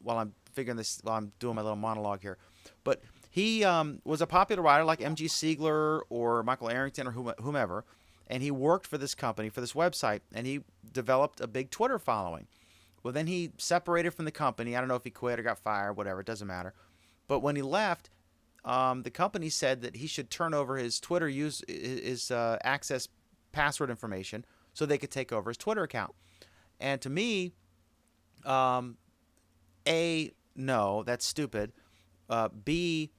while I'm figuring this, while I'm doing my little monologue here, but he was a popular writer like M.G. Siegler or Michael Arrington or whomever, and he worked for this company, for this website, and he developed a big Twitter following. Well, then he separated from the company. I don't know if he quit or got fired, whatever. It doesn't matter. But when he left, the company said that he should turn over his Twitter his access password information so they could take over his Twitter account. And to me, A, no, that's stupid. B,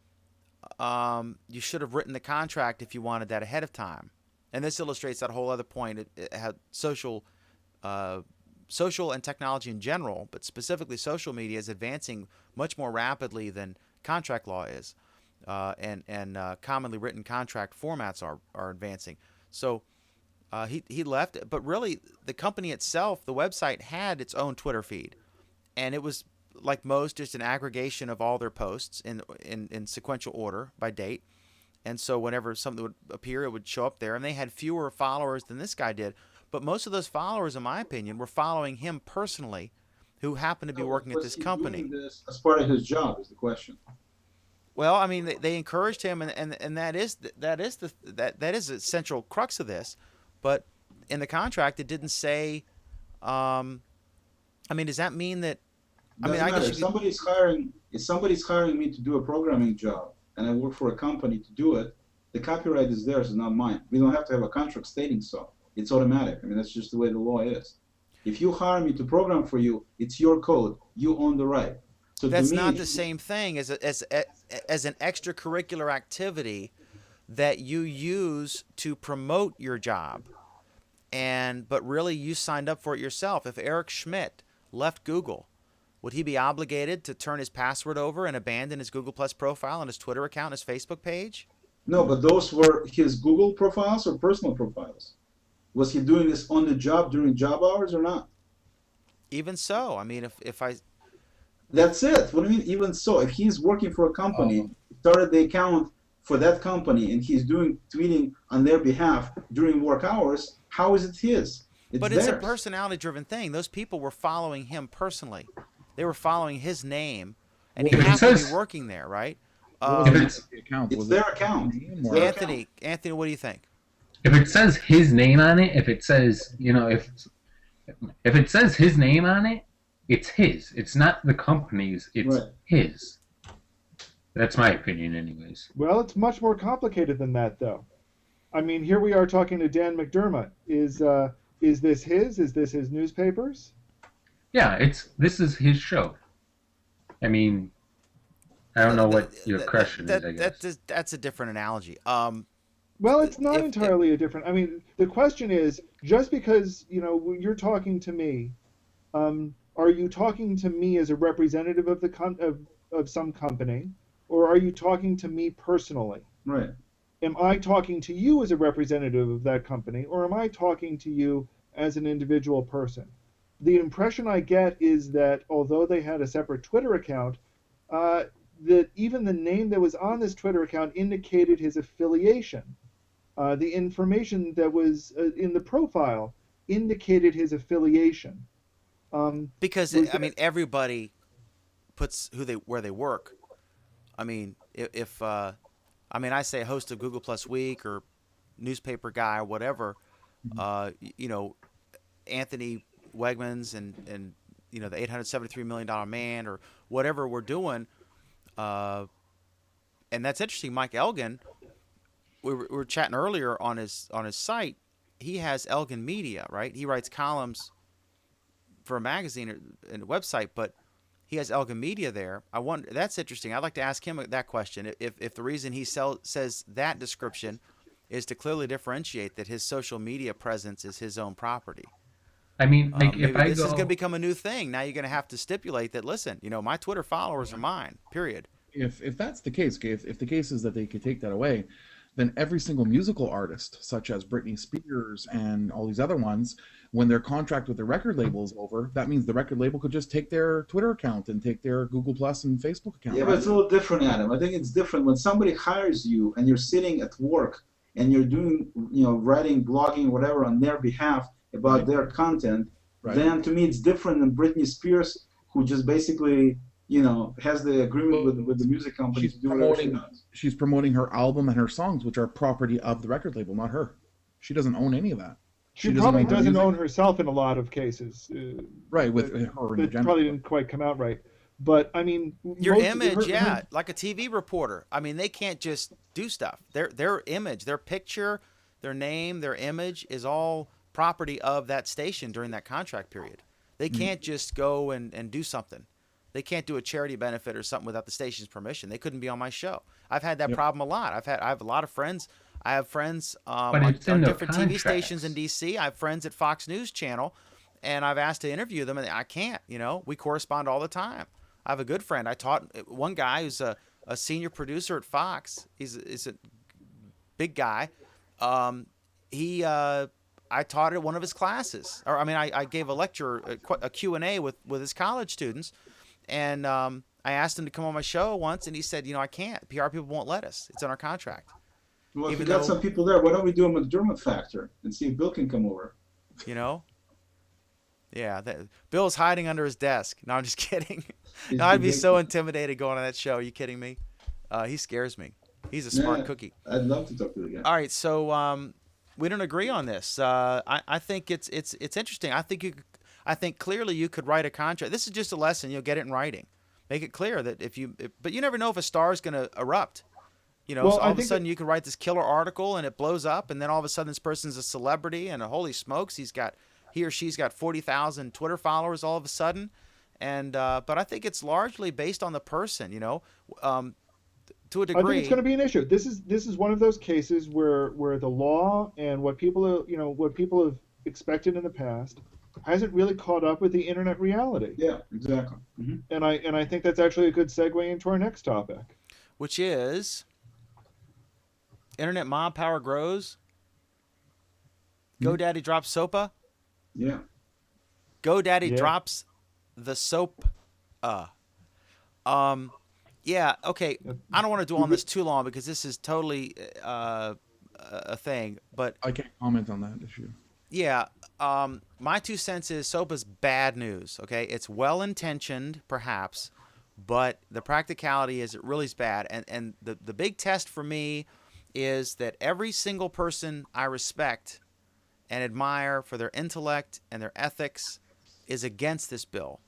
you should have written the contract if you wanted that ahead of time. And this illustrates that whole other point. It had social and technology in general, but specifically social media, is advancing much more rapidly than contract law is, and commonly written contract formats are advancing. So he left, but really the company itself, the website, had its own Twitter feed, and it was like most just an aggregation of all their posts in sequential order by date. And so whenever something would appear, it would show up there, and they had fewer followers than this guy did. But most of those followers, in my opinion, were following him personally, who happened to be working at Was this he company. doing this as part of his job? Is the question. Well, I mean, they encouraged him, and that is the central crux of this. But in the contract, it didn't say. I mean, does that mean that? I mean, Doesn't I matter. guess If somebody's hiring me to do a programming job and I work for a company to do it, the copyright is theirs, not mine. We don't have to have a contract stating so. It's automatic. I mean, that's just the way the law is. If you hire me to program for you, it's your code. You own the right. So that's to me, not the same thing as an extracurricular activity that you use to promote your job. But really, you signed up for it yourself. If Eric Schmidt left Google, would he be obligated to turn his password over and abandon his Google Plus profile and his Twitter account and his Facebook page? No, but those were his Google profiles or personal profiles. Was he doing this on the job during job hours or not? Even so, I mean, if I That's it. What do you mean? Even so, if he's working for a company, started the account for that company, and he's doing tweeting on their behalf during work hours, how is it his? But theirs. it's a personality-driven thing. Those people were following him personally. They were following his name, and he Well, it happened to says- be working there, right? what was If the it's- name of the account? It's Was their it account. name It's or- their Anthony, what do you think? If it says his name on it, if it says, if it says his name on it, it's his. It's not the company's. It's Right. his. That's my opinion, anyways. well, it's much more complicated than that, though. I mean, here we are talking to Dan McDermott. Is this his? Is this his newspapers? Yeah, this is his show. I mean, I don't know what your question is, I guess. That's a different analogy. Well, it's not If- entirely a different. I mean, the question is, just because you're talking to me, are you talking to me as a representative of of some company, or are you talking to me personally? Right. Am I talking to you as a representative of that company, or am I talking to you as an individual person? The impression I get is that although they had a separate Twitter account, that even the name that was on this Twitter account indicated his affiliation. The information that was in the profile indicated his affiliation. Because Was I mean, everybody puts where they work. I mean, if I say host of Google Plus Week or newspaper guy or whatever, Anthony Wegmans and the $873 million man or whatever we're doing, and that's interesting. Mike Elgin, we were chatting earlier on his site. He has Elgin Media, right? He writes columns for a magazine and a website, but he has Elgin Media there. I wonder, that's interesting. I'd like to ask him that question. If the reason he says that description is to clearly differentiate that his social media presence is his own property. I mean, like if Maybe I this is going to go, become a new thing. Now you're going to have to stipulate that. Listen, my Twitter followers are mine. Period. If that's the case, okay, if the case is that they could take that away, then every single musical artist, such as Britney Spears and all these other ones, when their contract with the record label is over, that means the record label could just take their Twitter account and take their Google Plus and Facebook account. Yeah, right? but it's a little different, Adam. I think it's different when somebody hires you and you're sitting at work and you're doing, writing, blogging, whatever on their behalf about Right. their content. Right. Then to me, it's different than Britney Spears, who just basically, has the agreement with the music company She's to do whatever she promoting does. she's promoting her album and her songs, which are property of the record label, not her. She doesn't own any of that. She doesn't probably own her doesn't music. own herself in a lot of cases. Right, with That, her in that general. probably didn't quite come out right. But I mean, Your most- image, her- yeah, her- like a TV reporter. I mean, they can't just do stuff. Their image, their picture, their name, their image is all property of that station during that contract period. They can't just go and do something. They can't do a charity benefit or something without the station's permission. They couldn't be on my show. I've had that Yep. problem a lot. I have a lot of friends. I have friends But on it's in the different TV stations in contracts. DC. I have friends at Fox News Channel, and I've asked to interview them, and I can't. We correspond all the time. I have a good friend. I taught one guy who's a senior producer at Fox. He's a big guy. He I taught at one of his classes, or I mean, I gave a lecture, a Q&A with his college students, and I asked him to come on my show once, and he said, I can't. PR people won't let us. It's in our contract. Well, if Even you got though- some people there, why don't we do a McDermott factor and see if Bill can come over? Yeah, Bill's hiding under his desk. No, I'm just kidding. He's No, I'd be big- so intimidated going on that show. Are you kidding me? He scares me. He's a smart Yeah, cookie. I'd love to talk to the guy. All right, so we don't agree on this. I think it's interesting. I think clearly you could write a contract. This is just a lesson. You'll get it in writing. Make it clear that but you never know if a star is going to erupt. Well, So I all of a think sudden you can write this killer article and it blows up, and then all of a sudden this person's a celebrity, and holy smokes, he or she's got 40,000 Twitter followers all of a sudden, and but I think it's largely based on the person, to a I degree. think it's going to be an issue. This is one of those cases where the law and what people have expected in the past hasn't really caught up with the internet reality. Yeah, exactly. And I think that's actually a good segue into our next topic. Which is internet mob power grows. GoDaddy drops SOPA. Yeah. GoDaddy Yeah. drops the soap. Yeah, okay. I don't want to dwell on this too long because this is totally a thing. But I can't comment on that issue. yeah, my 2 cents is SOPA's bad news. Okay, it's well intentioned, perhaps, but the practicality is it really is bad. And the big test for me is that every single person I respect and admire for their intellect and their ethics is against this bill.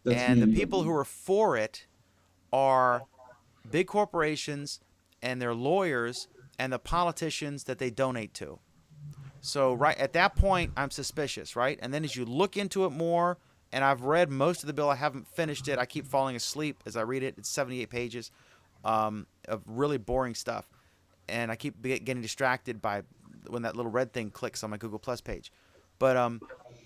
That's And me the you. people who are for it are big corporations and their lawyers and the politicians that they donate to. So right at that point, I'm suspicious, right? And then as you look into it more, and I've read most of the bill, I haven't finished it. I keep falling asleep as I read it. It's 78 pages of really boring stuff. And I keep getting distracted by when that little red thing clicks on my Google Plus page. But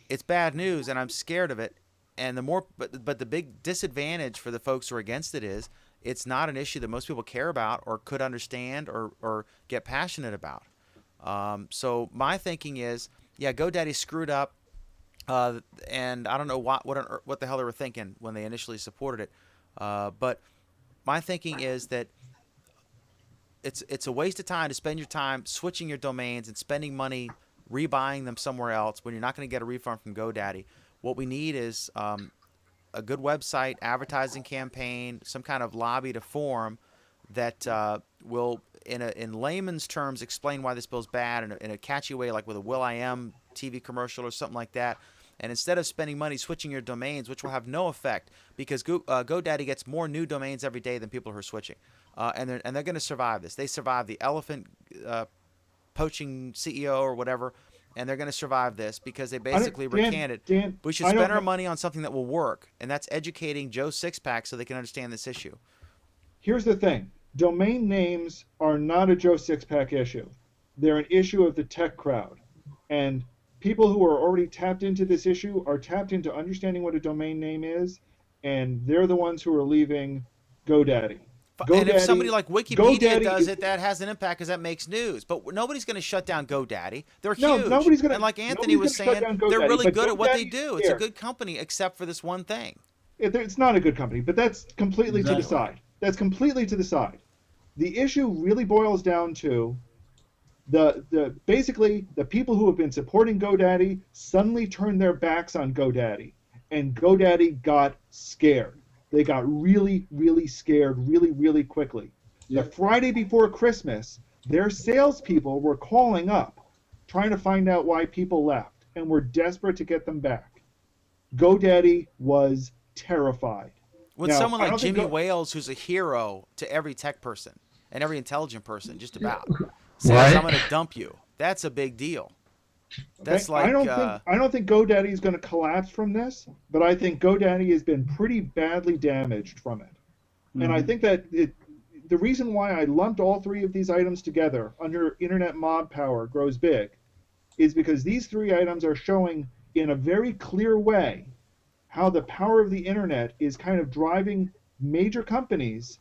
it's bad news, and I'm scared of it. And but the big disadvantage for the folks who are against it is it's not an issue that most people care about or could understand or get passionate about. So my thinking is, yeah, GoDaddy screwed up, and I don't know what the hell they were thinking when they initially supported it. But my thinking is that it's a waste of time to spend your time switching your domains and spending money rebuying them somewhere else when you're not going to get a refund from GoDaddy. What we need is a good website, advertising campaign, some kind of lobby to form that will, in layman's terms, explain why this bill's bad in a catchy way, like with a Will.i.am TV commercial or something like that, And instead of spending money switching your domains, which will have no effect because GoDaddy gets more new domains every day than people who are switching, and they're going to survive this. They survived the elephant poaching CEO or whatever, and they're going to survive this because they basically recanted. Dan, We should spend our money on something that will work, and that's educating Joe Sixpack so they can understand this issue. Here's the thing. Domain names are not a Joe Sixpack issue. They're an issue of the tech crowd. And people who are already tapped into this issue are tapped into understanding what a domain name is, and they're the ones who are leaving GoDaddy. And if somebody like Wikipedia does it, that has an impact because that makes news. But nobody's going to shut down GoDaddy. They're huge. Nobody's gonna, and like Anthony was saying, they're really good at what they do. It's a good company except for this one thing. It's not a good company, but that's completely to the side. That's completely to the side. The issue really boils down to basically the people who have been supporting GoDaddy suddenly turned their backs on GoDaddy, and GoDaddy got scared. They got really, really scared really, really quickly. The Friday before Christmas, their salespeople were calling up, trying to find out why people left, and were desperate to get them back. GoDaddy was terrified. When someone like Jimmy Wales, who's a hero to every tech person and every intelligent person, just about, says, I'm going to dump you, that's a big deal. That's like I don't think GoDaddy is going to collapse from this, but I think GoDaddy has been pretty badly damaged from it. Mm-hmm. And I think that the reason why I lumped all three of these items together under Internet Mob Power Grows Big is because these three items are showing in a very clear way how the power of the internet is kind of driving major companies,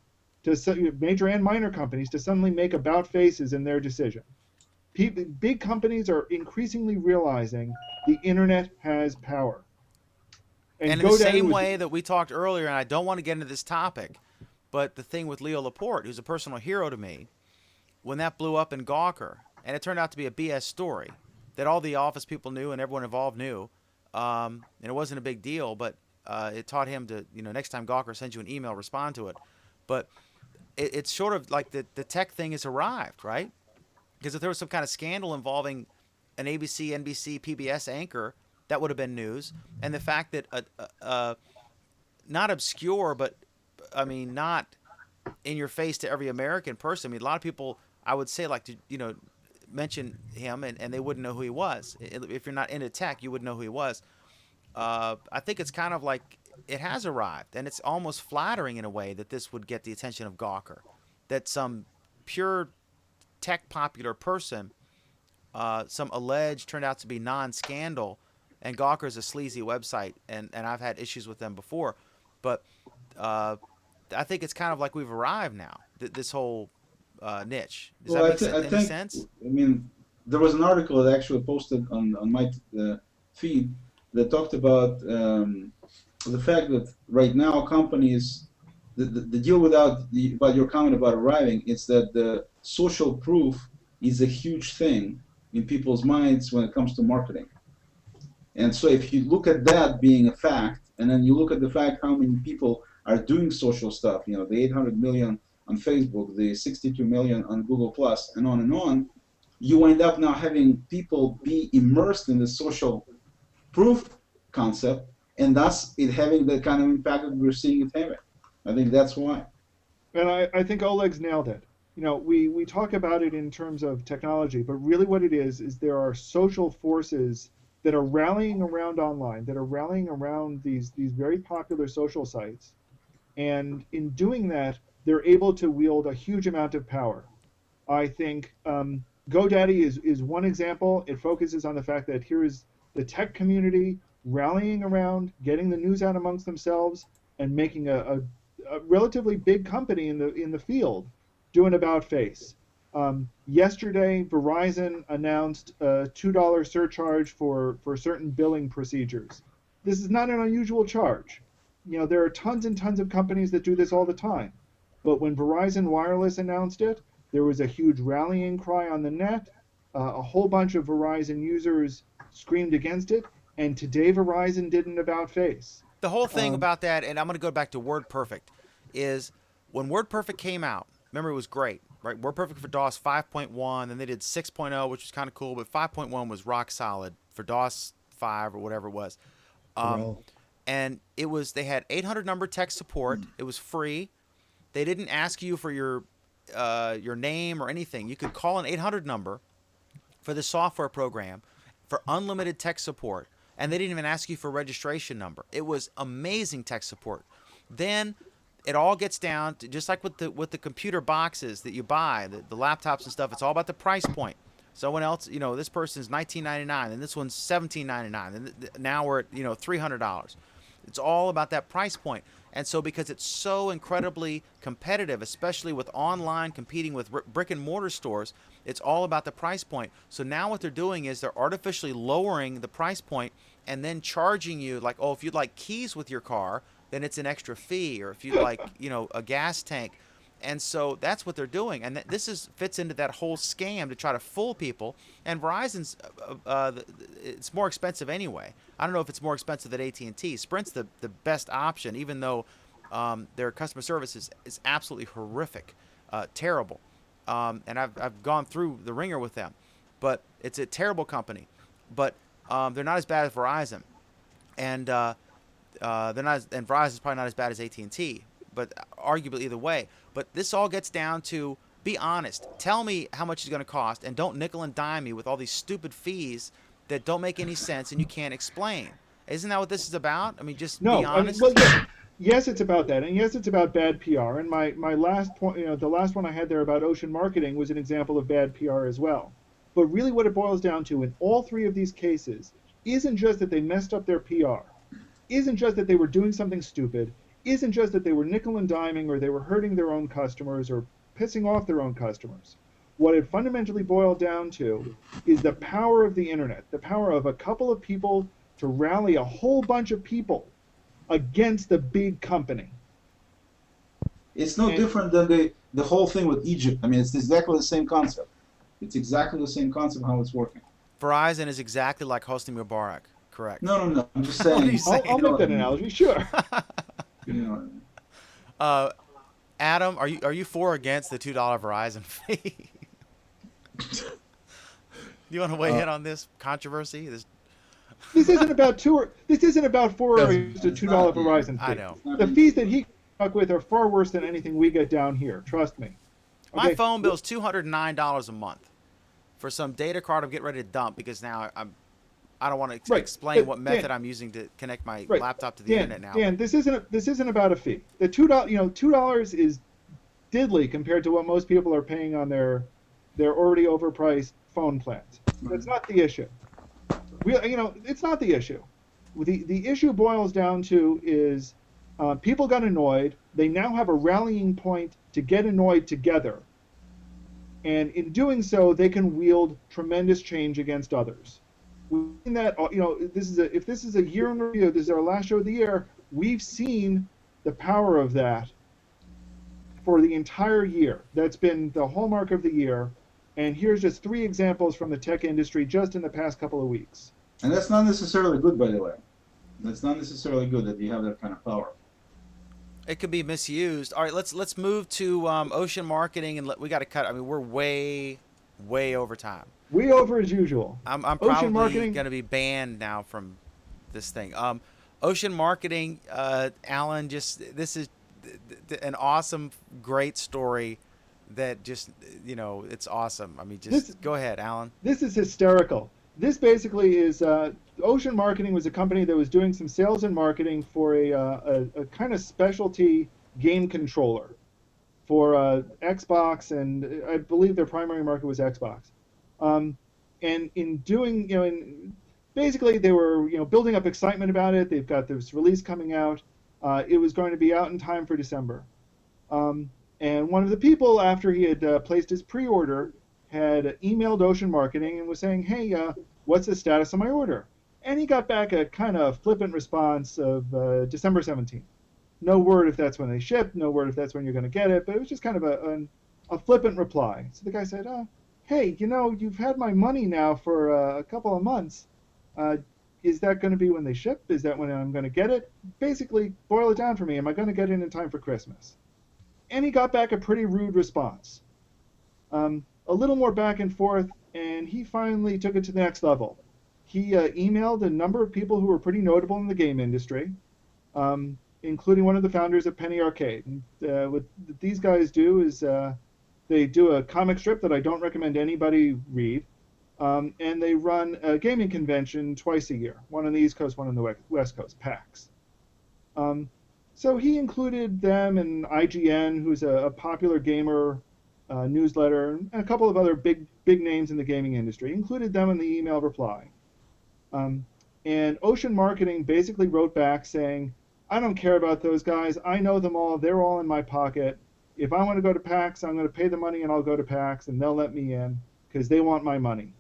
major and minor companies, to suddenly make about faces in their decision. Big companies are increasingly realizing the internet has power. And in the same way that we talked earlier, and I don't want to get into this topic, but the thing with Leo Laporte, who's a personal hero to me, when that blew up in Gawker, and it turned out to be a BS story that all the Office people knew and everyone involved knew, and it wasn't a big deal, but it taught him to, next time Gawker sends you an email, respond to it. But it's sort of like the tech thing has arrived, right? Because if there was some kind of scandal involving an ABC, NBC, PBS anchor, that would have been news. And the fact that not obscure, but I mean, not in your face to every American person. I mean, a lot of people, I would say, like to mention him, and they wouldn't know who he was. If you're not into tech, you wouldn't know who he was. I think it's kind of like it has arrived, and it's almost flattering in a way that this would get the attention of Gawker, that some pure tech popular person, some alleged turned out to be non-scandal, and Gawker is a sleazy website, and I've had issues with them before, but I think it's kind of like we've arrived now, this whole niche. Does that make any sense? I mean, there was an article that actually posted on my feed that talked about the fact that right now companies, the deal about your comment about arriving, is that the social proof is a huge thing in people's minds when it comes to marketing. And so if you look at that being a fact, and then you look at the fact how many people are doing social stuff, the 800 million on Facebook, the 62 million on Google+, and on, you wind up now having people be immersed in the social proof concept, and thus it having the kind of impact that we're seeing it having. I think that's why. And I think Oleg's nailed it. We talk about it in terms of technology, but really what it is there are social forces that are rallying around online, that are rallying around these very popular social sites. And in doing that, they're able to wield a huge amount of power. I think GoDaddy is one example. It focuses on the fact that here is the tech community rallying around, getting the news out amongst themselves, and making a relatively big company in the field do an about face. Yesterday, Verizon announced a $2 surcharge for certain billing procedures. This is not an unusual charge. There are tons and tons of companies that do this all the time. But when Verizon Wireless announced it, there was a huge rallying cry on the net. A whole bunch of Verizon users screamed against it, and today Verizon did an about face. The whole thing about that, and I'm going to go back to WordPerfect, is when WordPerfect came out, remember it was great, right? WordPerfect for DOS 5.1, and they did 6.0, which was kind of cool, but 5.1 was rock solid for DOS 5 or whatever it was. Well, And they had 800 number tech support. It was free. They didn't ask you for your name or anything. You could call an 800 number for the software program for unlimited tech support, and they didn't even ask you for a registration number. It was amazing tech support. Then it all gets down to, just like with the computer boxes that you buy, the laptops and stuff, it's all about the price point. Someone else, this person's $19.99 and this one's $17.99, and now we're at $300. It's all about that price point. And so because it's so incredibly competitive, especially with online competing with brick and mortar stores, it's all about the price point. So now what they're doing is they're artificially lowering the price point and then charging you, like, oh, if you'd like keys with your car, then it's an extra fee, or if you'd like, a gas tank. And so that's what they're doing. And this fits into that whole scam to try to fool people. And Verizon's, it's more expensive anyway. I don't know if it's more expensive than AT&T. Sprint's the best option, even though their customer service is absolutely horrific, terrible. And I've gone through the ringer with them. But it's a terrible company. But they're not as bad as Verizon. And and Verizon's probably not as bad as AT&T, but arguably either way. But this all gets down to, be honest. Tell me how much it's going to cost, and don't nickel and dime me with all these stupid fees that don't make any sense and you can't explain. Isn't that what this is about? I mean, just be honest. Yes, it's about that, and yes, it's about bad PR. And my last point, the last one I had there about ocean marketing was an example of bad PR as well. But really, what it boils down to in all three of these cases isn't just that they messed up their PR, isn't just that they were doing something stupid, isn't just that they were nickel and diming or they were hurting their own customers or pissing off their own customers. What it fundamentally boiled down to is the power of the internet, the power of a couple of people to rally a whole bunch of people against the big company. It's no different than the whole thing with Egypt. I mean, it's exactly the same concept. It's exactly the same concept how it's working. Verizon is exactly like Hosni Mubarak, correct? No. I'm just saying. I'll make that analogy, sure. Adam, are you for or against the $2 Verizon fee? Do you want to weigh in on this controversy? This isn't about for or against a $2 Verizon fee. I know. The fees that he stuck with are far worse than anything we get down here. Trust me. Okay? My phone bill's $209 a month for some data card I'm getting ready to dump because now I don't want to explain what method I'm using to connect my laptop to the internet now. Dan, this isn't about a fee. The $2 is diddly compared to what most people are paying on their already overpriced phone plans. That's not the issue. It's not the issue. The issue boils down to is people got annoyed. They now have a rallying point to get annoyed together, and in doing so, they can wield tremendous change against others. In that, if this is a year in review, this is our last show of the year, we've seen the power of that for the entire year. That's been the hallmark of the year. And here's just 3 examples from the tech industry just in the past couple of weeks. And that's not necessarily good, by the way. That's not necessarily good that you have that kind of power. It could be misused. All right, let's move to ocean marketing, and we got to cut. I mean, we're way over time. Way over as usual. I'm probably going to be banned now from this thing. Ocean marketing, Alan, this is an awesome, great story that just, it's awesome. I mean, go ahead, Alan. This is hysterical. This basically is, Ocean Marketing was a company that was doing some sales and marketing for a kind of specialty game controller for Xbox, and I believe their primary market was Xbox. And in doing, basically they were, building up excitement about it. They've got this release coming out. It was going to be out in time for December. And one of the people, after he had placed his pre-order, had emailed Ocean Marketing and was saying, hey, what's the status of my order? And he got back a kind of flippant response of December 17th. No word if that's when they ship, no word if that's when you're going to get it, but it was just kind of a flippant reply. So the guy said, hey, you've had my money now for a couple of months. Is that going to be when they ship? Is that when I'm going to get it? Basically, boil it down for me. Am I going to get it in time for Christmas? And he got back a pretty rude response. A little more back and forth, and he finally took it to the next level. he emailed a number of people who were pretty notable in the game industry, including one of the founders of Penny Arcade. And, what these guys do is they do a comic strip that I don't recommend anybody read, and they run a gaming convention twice a year, one on the East Coast, one on the West Coast, PAX. So he included them and IGN, who's a popular gamer newsletter, and a couple of other big names in the gaming industry, included them in the email reply. And Ocean Marketing basically wrote back saying, I don't care about those guys. I know them all. They're all in my pocket. If I want to go to PAX, I'm going to pay the money and I'll go to PAX, and they'll let me in because they want my money.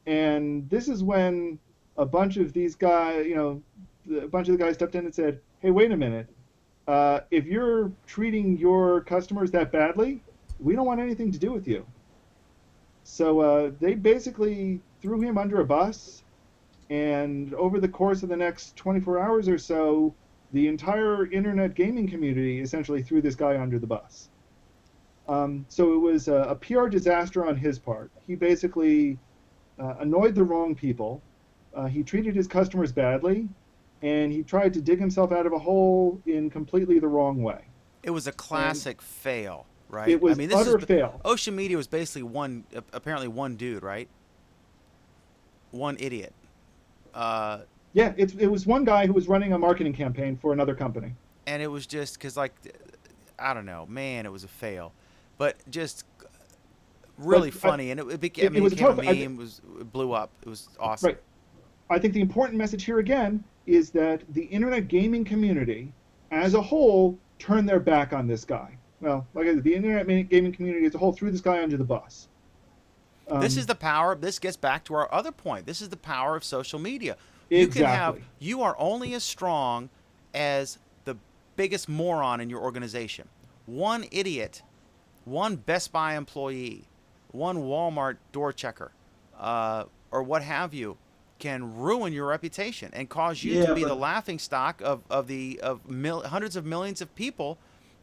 And this is when a bunch of these guys, a bunch of the guys stepped in and said, hey, wait a minute. If you're treating your customers that badly, we don't want anything to do with you. So they basically threw him under a bus, and over the course of the next 24 hours or so, the entire internet gaming community essentially threw this guy under the bus. So it was a PR disaster on his part. He basically annoyed the wrong people. He treated his customers badly, and he tried to dig himself out of a hole in completely the wrong way. It was a classic fail, right? It was utter fail. Ocean Media was basically apparently one dude, right? One idiot. Yeah, it was one guy who was running a marketing campaign for another company. And it was just because, I don't know, man, it was a fail. But just really funny, and it became a meme. It blew up. It was awesome. Right. I think the important message here again is that the internet gaming community as a whole turned their back on this guy. Well, like I said, the internet gaming community as a whole threw this guy under the bus. This is the power. This gets back to our other point. This is the power of social media. Exactly. You are only as strong as the biggest moron in your organization. One idiot, one Best Buy employee, one Walmart door checker, or what have you, can ruin your reputation and cause you to be the laughingstock of hundreds of millions of people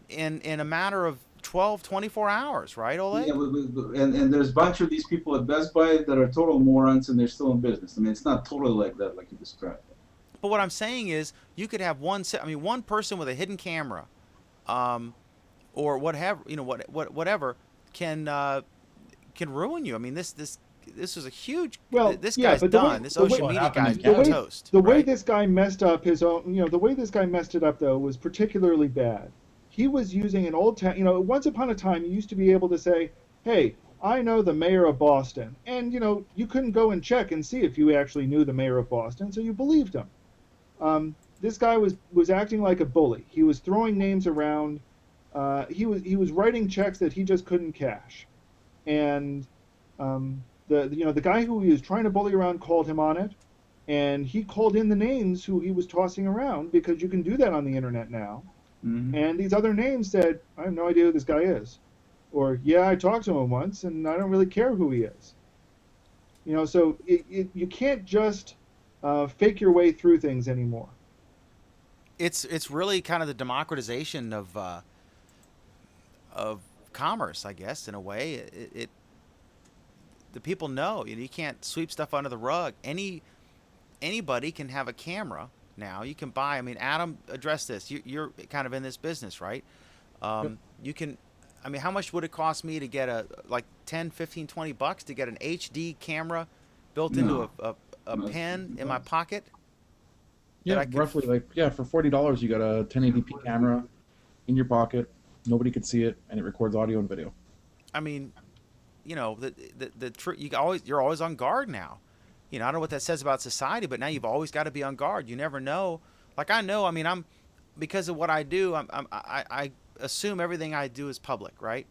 in a matter of 12, 24 hours, right, Ole? Yeah, and there's a bunch of these people at Best Buy that are total morons, and they're still in business. I mean, it's not totally like that, like you described. But what I'm saying is, you could have one person with a hidden camera, or whatever, whatever can ruin you. I mean, this was a huge. This guy's done. This Ocean Media guy's toast. The way this guy messed up his own, the way this guy messed it up though was particularly bad. He was using an old once upon a time you used to be able to say, hey, I know the mayor of Boston. And, you couldn't go and check and see if you actually knew the mayor of Boston, so you believed him. This guy was acting like a bully. He was throwing names around. He was writing checks that he just couldn't cash. And the guy who he was trying to bully around called him on it. And he called in the names who he was tossing around, because you can do that on the internet now. Mm-hmm. And these other names said, I have no idea who this guy is. Or, yeah, I talked to him once, and I don't really care who he is. So you can't just fake your way through things anymore. It's really kind of the democratization of commerce, I guess, in a way. The people know. You can't sweep stuff under the rug. Anybody can have a camera now. You can buy. I mean, Adam addressed this. You're kind of in this business, right? You can. I mean, how much would it cost me to get like 10, 15, 20 bucks to get an HD camera built into a pen in my pocket? Yeah, roughly for $40 you got a 1080p camera in your pocket. Nobody could see it, and it records audio and video. I mean, you're always on guard now. I don't know what that says about society, but now you've always got to be on guard. You never know. Like I know. I mean, because of what I do. I assume everything I do is public, right?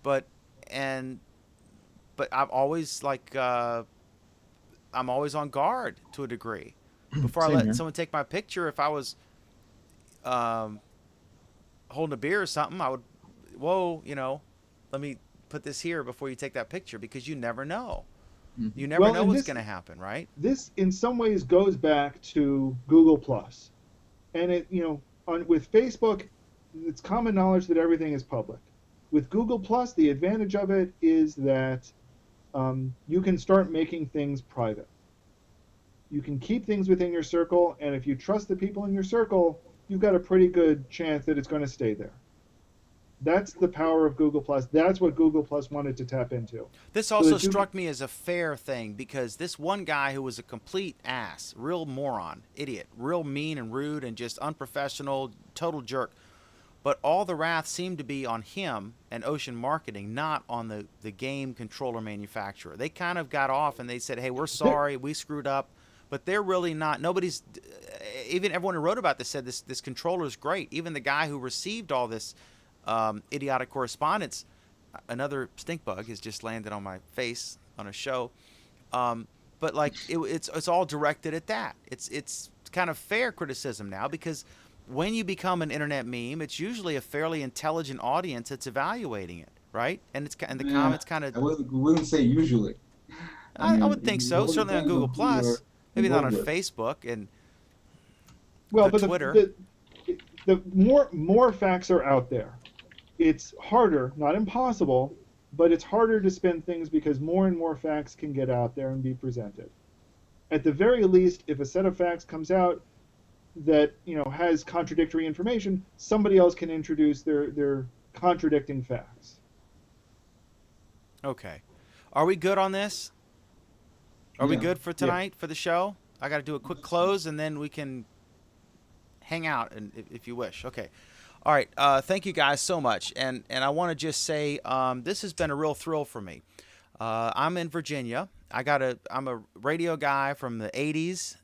But I've always I'm always on guard to a degree. Before I let someone take my picture, if I was holding a beer or something, I would, let me put this here before you take that picture, because you never know. You never know what's going to happen, right? This, in some ways, goes back to Google Plus, and with Facebook, it's common knowledge that everything is public. With Google Plus, the advantage of it is that you can start making things private. You can keep things within your circle, and if you trust the people in your circle, you've got a pretty good chance that it's going to stay there. That's the power of Google Plus. That's what Google Plus wanted to tap into. This So also that you struck me as a fair thing because this one guy who was a complete ass, real moron, idiot, real mean and rude and just unprofessional, total jerk. But all the wrath seemed to be on him and Ocean Marketing, not on the game controller manufacturer. They kind of got off and they said, hey, we're sorry, we screwed up. But they're really not. Nobody's, even everyone who wrote about this said this controller is great. Even the guy who received all this idiotic correspondence, another stink bug has just landed on my face on a show. But like it's all directed at that. It's kind of fair criticism now because when you become an internet meme, it's usually a fairly intelligent audience that's evaluating it, right? And the Yeah, comments kind of. wouldn't say usually. I I mean, would think it so. all Certainly on depends Google on who you're Plus, maybe not involved on with. Facebook and well, but Twitter. the more facts are out there, it's harder, not impossible, but it's harder to spin things because more and more facts can get out there and be presented. At the very least, if a set of facts comes out that has contradictory information, somebody else can introduce their contradicting facts. Okay, are we good on this? Are we Yeah. good for tonight for the show? I got to do a quick close and then we can hang out and if you wish. Okay. All right. Thank you guys so much. And I want to just say this has been a real thrill for me. I'm in Virginia. I'm a radio guy from the 80s.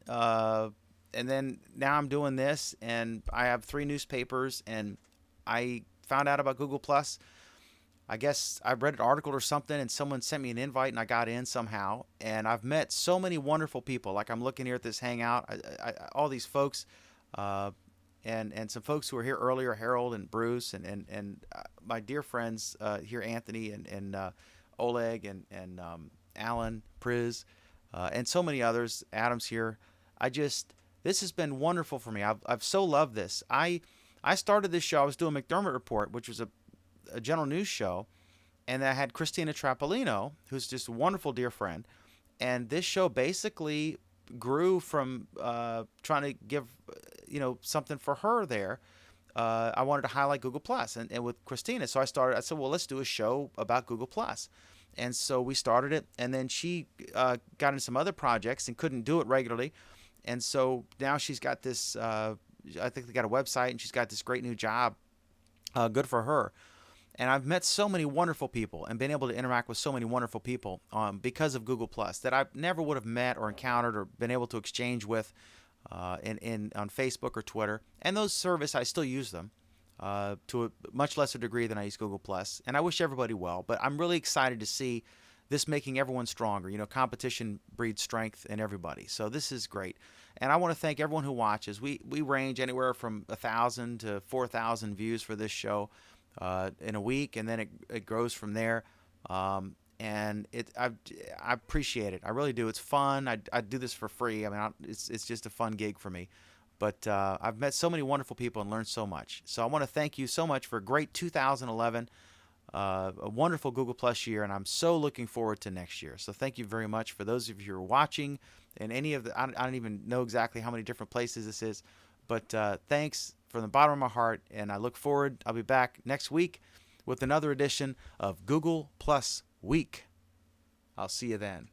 And then now I'm doing this and I have 3 newspapers and I found out about Google Plus. I guess I read an article or something and someone sent me an invite and I got in somehow. And I've met so many wonderful people. Like I'm looking here at this hangout, all these folks, and some folks who were here earlier, Harold and Bruce and my dear friends here, Anthony and Oleg and Alan, Priz, and so many others. Adam's here. This has been wonderful for me. I've so loved this. I started this show. I was doing McDermott Report, which was a general news show, and I had Christina Trapolino, who's just a wonderful dear friend, and this show basically grew from trying to give something for her there. I wanted to highlight Google Plus and with Christina, so I said, well, let's do a show about Google Plus. And so we started it, and then she got into some other projects and couldn't do it regularly, and so now she's got this I think they got a website and she's got this great new job. Good for her. And I've met so many wonderful people and been able to interact with so many wonderful people because of Google Plus that I never would have met or encountered or been able to exchange with on Facebook or Twitter. And those services, I still use them to a much lesser degree than I use Google Plus. And I wish everybody well. But I'm really excited to see this making everyone stronger. Competition breeds strength in everybody. So this is great. And I want to thank everyone who watches. We range anywhere from 1,000 to 4,000 views for this show. In a week, and then it grows from there. And I appreciate it. I really do. It's fun. I do this for free. I mean, it's just a fun gig for me. But I've met so many wonderful people and learned so much. So I want to thank you so much for a great 2011, a wonderful Google Plus year, and I'm so looking forward to next year. So thank you very much for those of you who are watching, and any of the I don't even know exactly how many different places this is, but thanks from the bottom of my heart, and I look forward. I'll be back next week with another edition of Google Plus Week. I'll see you then.